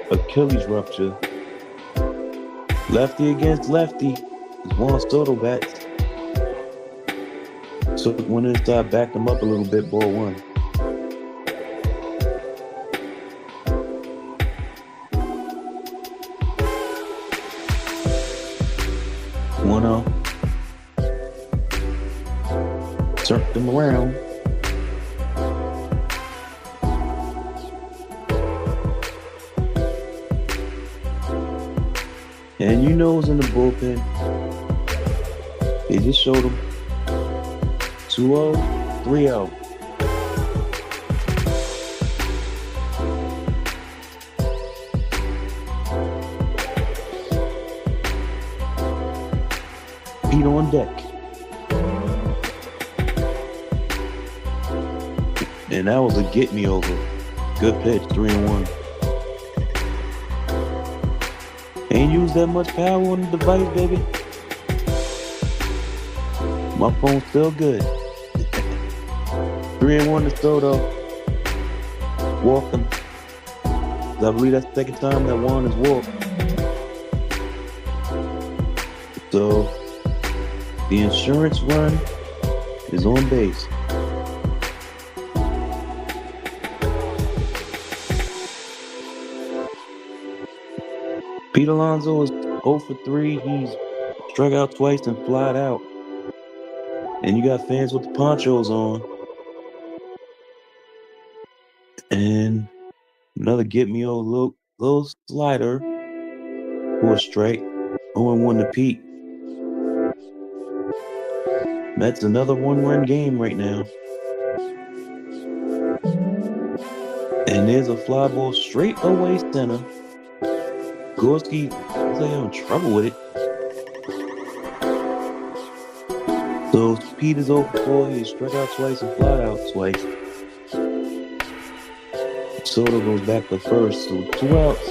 Achilles rupture. Lefty against lefty. Juan Soto bats. So one inside backed him up a little bit. Ball 1. 1-0. Circled him around. And you know who's in the bullpen. They just showed him 2-0, 3-0. Pete on deck. And that was a get me over. Good pitch, 3-1. Ain't used that much power on the device, baby. My phone's still good. 3-1 to Soto. Walked him. I believe that's the second time that Juan has walked. So the insurance run is on base. Pete Alonso is 0 for 3. He's struck out twice and flied out. And you got fans with the ponchos on. And another get me old little slider for a strike. 0-1 to Pete. That's another 1-run game right now. And there's a fly ball straight away center. Gorski looks like having trouble with it. So Pete is 0 for 4. He struck out twice and flied out twice. Soto goes back to first, so 2 outs.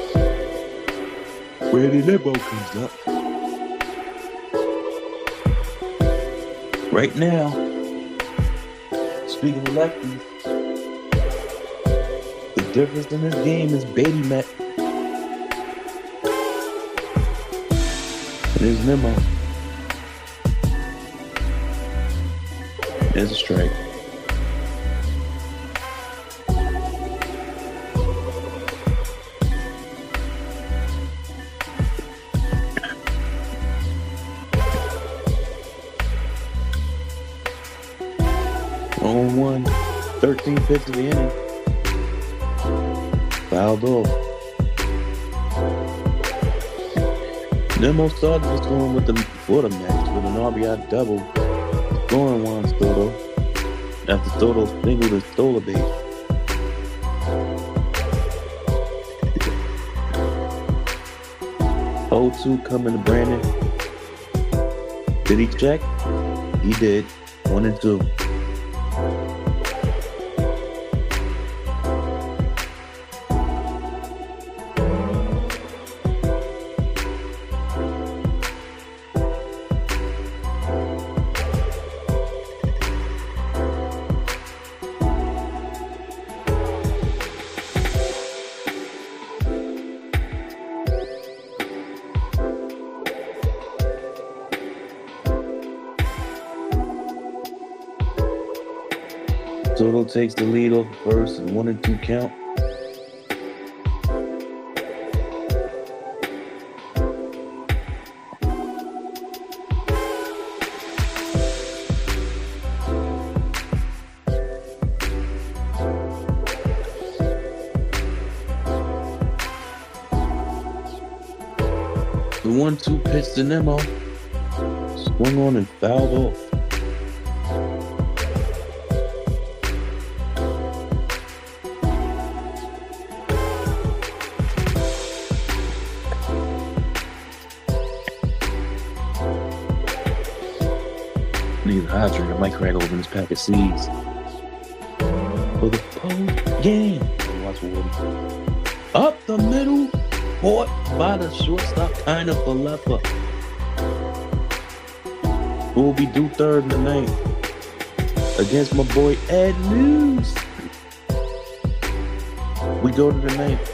Randy Nebo comes up. Right now, speaking of lefties, the difference in this game is Beatty Met. There's Nemo. There's a strike. On 1, 13 pitches of the inning. Fouled off. Nemo started this going with before the match with an RBI double, scoring Juan Soto after Soto singled and stole a base. Oh, 2 coming to Brandon. Did he check? He did. 1 and 2. Soto takes the lead off first and 1 and 2 count. The 1-2 pitch to Nemo. Swung on and fouled off. Need a hydrant. I might crack open this pack of seeds. For the post game. Watch Woody. Up the middle. Caught by the shortstop, kind of for left up. Who will be due third in the ninth against my boy Ed News. We go to the ninth.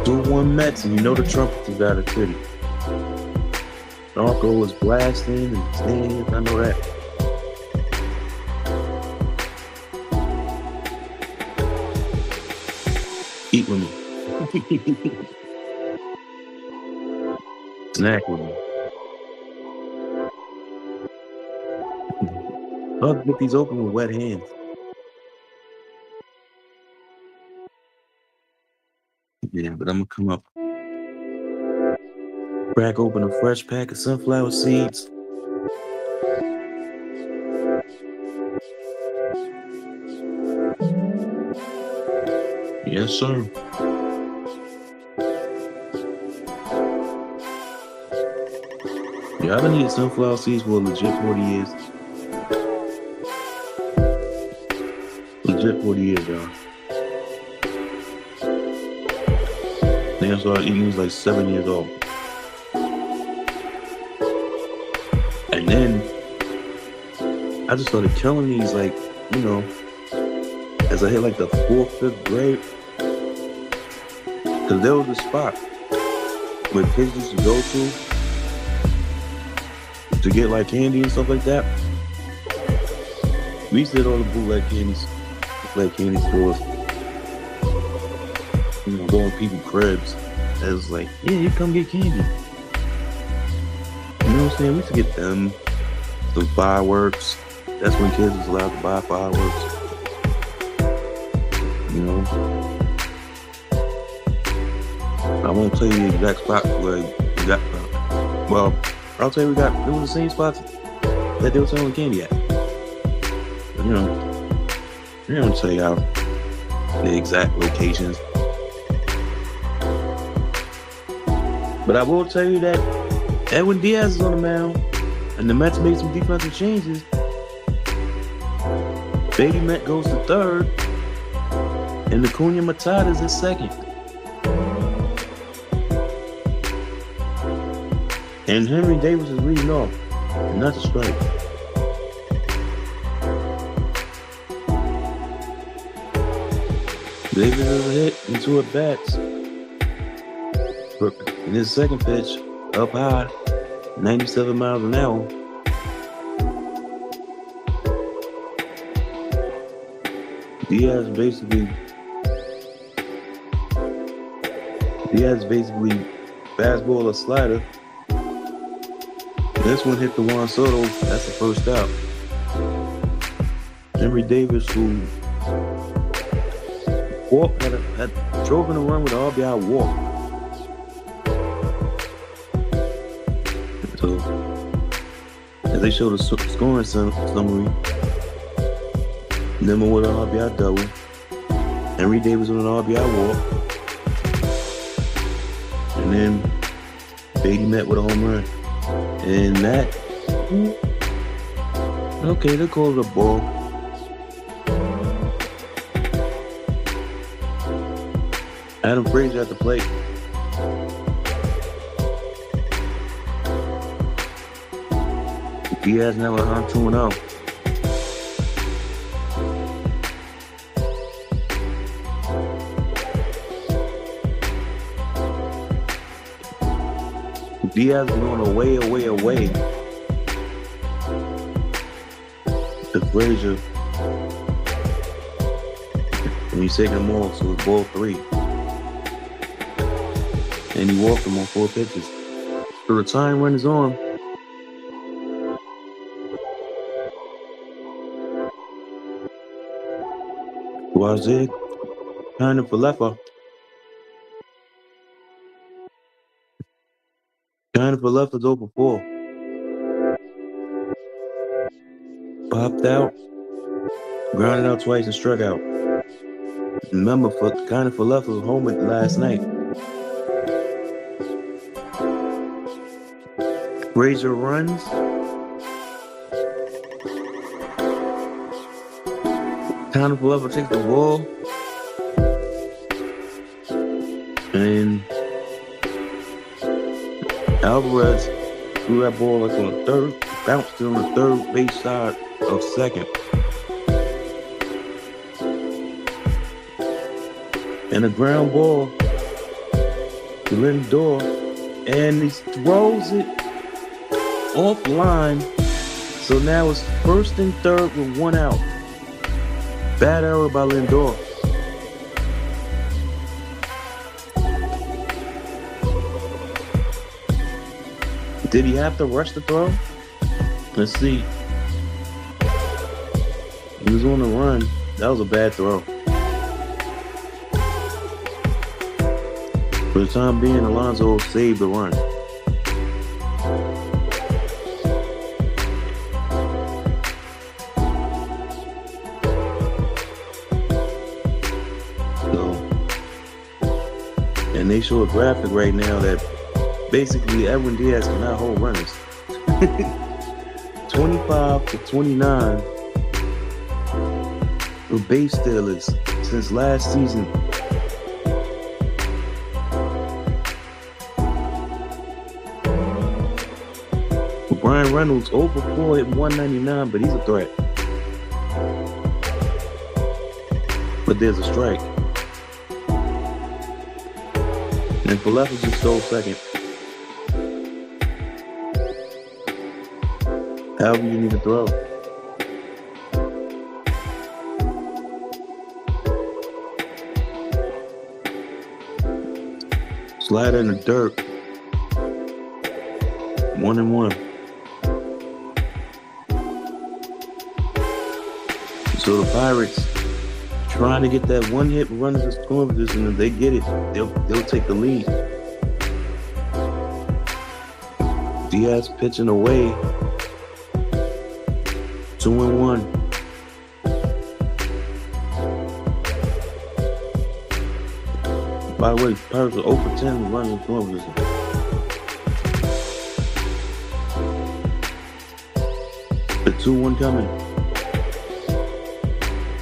2-1 Mets, and you know the trumpet is out of Citi. Narco was blasting and stands. I know that. Eat with me. Snack with me. I'll get these open with wet hands. Yeah, but I'm gonna come up. Crack open a fresh pack of sunflower seeds. Yes, sir. Yeah, I've been eating sunflower seeds for legit 40 years. Legit 40 years, y'all. Then I started eating, was like 7 years old. And then I just started killing these, like, you know, as I hit like the 4th, 5th grade. Because there was a spot where kids used to go to get like candy and stuff like that. We used to hit all the bootleg candy stores. You know, going to people's cribs. It was like, yeah, you come get candy. You know what I'm saying? We used to get them, some fireworks. That's when kids was allowed to buy fireworks. You know? I won't tell you the exact spot where we got. Well, I'll tell you there was the same spots that they were selling candy at. But, you know, I don't tell you the exact locations. But I will tell you that Edwin Diaz is on the mound, and the Mets made some defensive changes. Beatty Met goes to third, and Acuna Matata's at second. And Henry Davis is leading off, and that's a strike. Davis is a hit into at bats. In his second pitch, up high, 97 miles an hour. Diaz basically fastball or slider. This one hit the Juan Soto. That's the first out. Henry Davis, who had drove in a run with an RBI walk. So, as they show the scoring summary, Nimmo with an RBI double, Henry Davis with an RBI walk, and then Beatty met with a home run. And that, okay, they call it a ball. Adam Frazier at the plate. Diaz now on 2-0. Diaz is going away to Frazier. And he's taking him off, so it's ball 3. And he walked him on 4 pitches. So the time run is on. Wazig, kind of for leffer. Kind of for leffer's over 4. Popped out, grounded out twice and struck out. Remember, kind of for leffer was home with last night. Frazier runs. Kind of whoever takes the ball. And Alvarez threw that ball like on the third, bounced on the third base side of second. And a ground ball to Lindor. And he throws it offline. So now it's first and third with 1 out. Bad error by Lindor. Did he have to rush the throw? Let's see. He was on the run. That was a bad throw. For the time being, Alonso saved the run. And they show a graphic right now that basically Edwin Diaz cannot hold runners. 25-29 for base stealers since last season. Brian Reynolds over 4 at 199, but he's a threat. But there's a strike. And Falafel just stole second. However you need to throw. Slider in the dirt. 1-1. So the Pirates trying to get that one hit runners in scoring position. If they get it, they'll take the lead. Diaz pitching away. 2-1. By the way, Pirates are 0-10 with runners in scoring position. The 2-1 coming.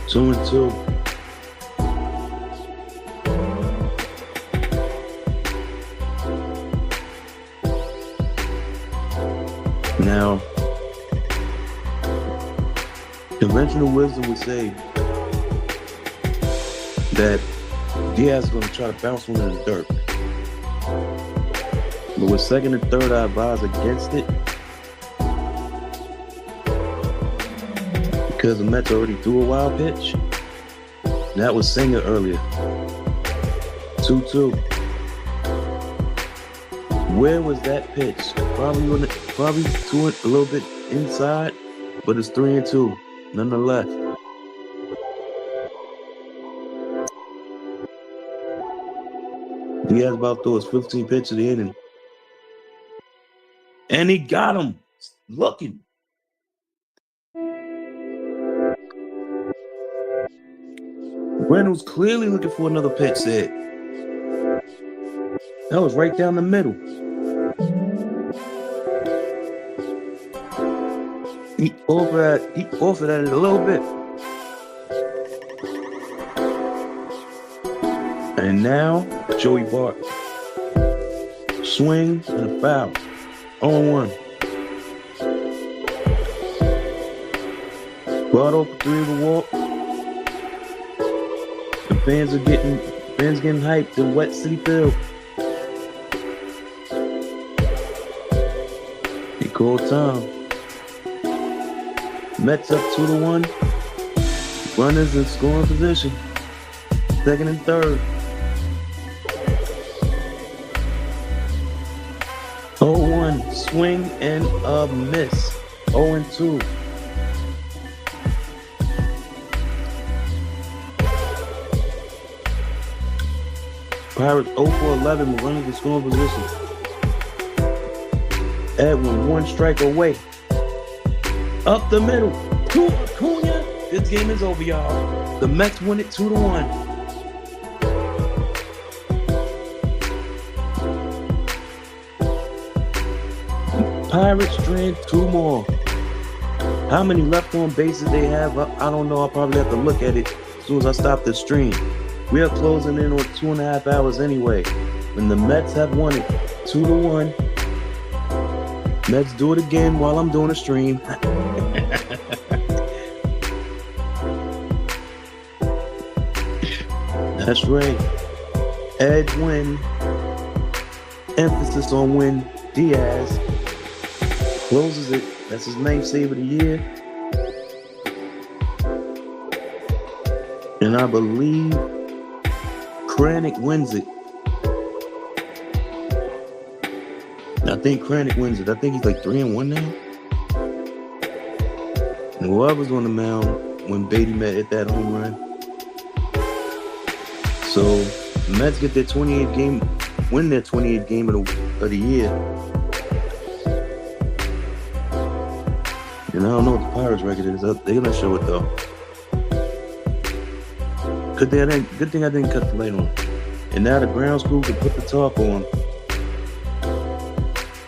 2-2. Now, conventional wisdom would say that Diaz is going to try to bounce one in the dirt. But with second and third, I advise against it because the Mets already threw a wild pitch. That was Singer earlier. 2-2. Where was that pitch? Probably to it a little bit inside, but it's 3-2 nonetheless. Diaz about to throw his 15th pitch of the inning. And he got him looking. Reynolds clearly looking for another pitch there. That was right down the middle. He offered at it a little bit. And now, Joey Bart. Swing and a foul. 0-1. Bart over 3 of the walk. The fans getting hyped in Wet City Field. He called time. Mets up 2-1. Runners in scoring position. Second and third. 0-1. Swing and a miss. 0-2. Pirates 0-for-11 with runners in scoring position. Edwin 1 strike away. Up the middle. To Acuna. This game is over, y'all. The Mets win it 2-1. Pirates strand 2 more. How many left on bases they have? I don't know. I'll probably have to look at it as soon as I stop the stream. We are closing in on 2.5 hours anyway. When the Mets have won it 2-1. Mets do it again while I'm doing a stream. That's right. Edwin. Emphasis on win. Diaz closes it. That's his 9th save of the year. And I believe Kranick wins it. I think Kranick wins it. I think he's like 3-1 now. And whoever's on the mound when Beatty Met hit that home run. So the Mets get their 28th game, win their 28th game of the year. And I don't know what the Pirates record is. They're gonna show it though. Good thing I didn't cut the light on. And now the grounds crew can put the tarp on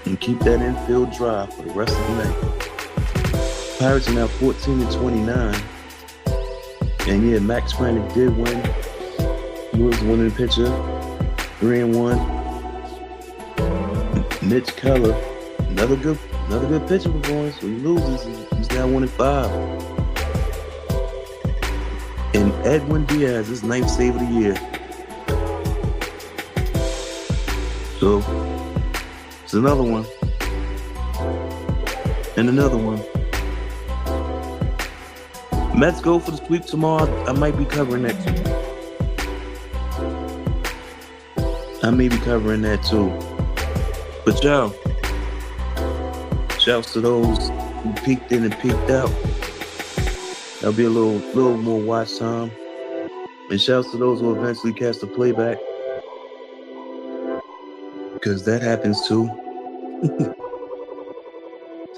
and keep that infield dry for the rest of the night. Pirates are now 14-29. And yeah, Max Kranick did win. He was the winning pitcher. 3-1. Mitch Keller, another good pitcher performance. So he loses. He's now 1-5. And Edwin Diaz, his 9th save of the year. So it's another one. And another one. Mets go for the sweep tomorrow. I might be covering that too. I may be covering that too. But y'all, shouts to those who peeked in and peeked out. That'll be a little more watch time. And shouts to those who eventually catch the playback. Because that happens too.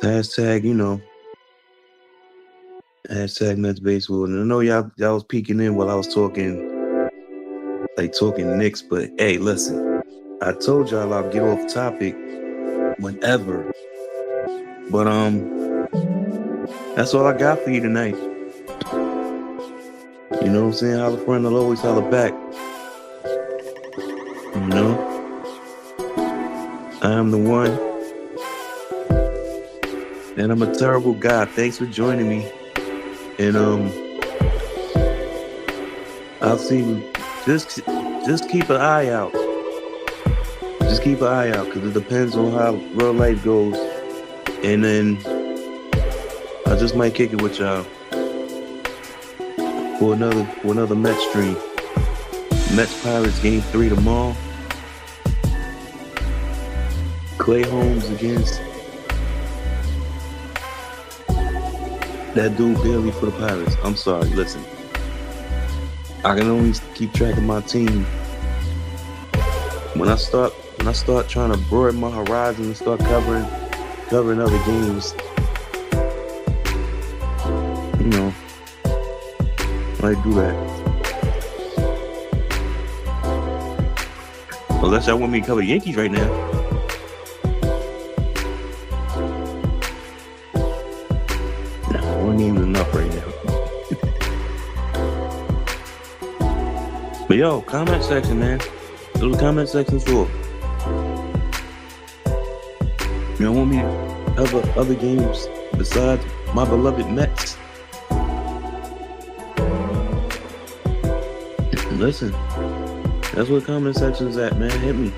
Hashtag, hashtag Mets Baseball. And I know y'all was peeking in while I was talking Knicks, but hey, listen. I told y'all I'll get off topic whenever. But that's all I got for you tonight. You know what I'm saying? Holler friend, I'll always holler back. You know? I am the one. And I'm a terrible guy. Thanks for joining me. And I'll see you. Just keep an eye out. Just keep an eye out, because it depends on how real life goes. And then I just might kick it with y'all for another Mets stream. Mets Pirates game 3 tomorrow. Clay Holmes against that dude Bailey for the Pirates. I'm sorry, listen. I can only keep track of my team. When I start trying to broaden my horizons and start covering other games, you know, I do that. Unless y'all want me to cover Yankees right now. Nah, one name's enough right now. But yo, comment section, man. Little comment section for. You don't want me to cover other games besides my beloved Mets? Listen, that's what comment section's at, man. Hit me.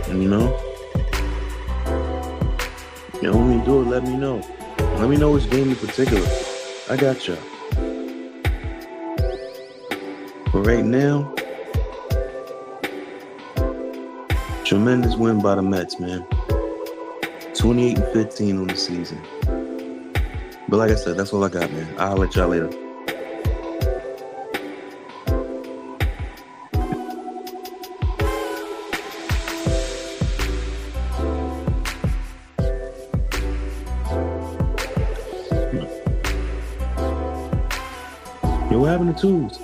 And, you know, you want me to do it, let me know. Let me know which game in particular. I got y'all. But right now, tremendous win by the Mets, man. 28-15 on the season. But like I said, that's all I got, man. I'll let y'all later. Yo, what happened to Tools?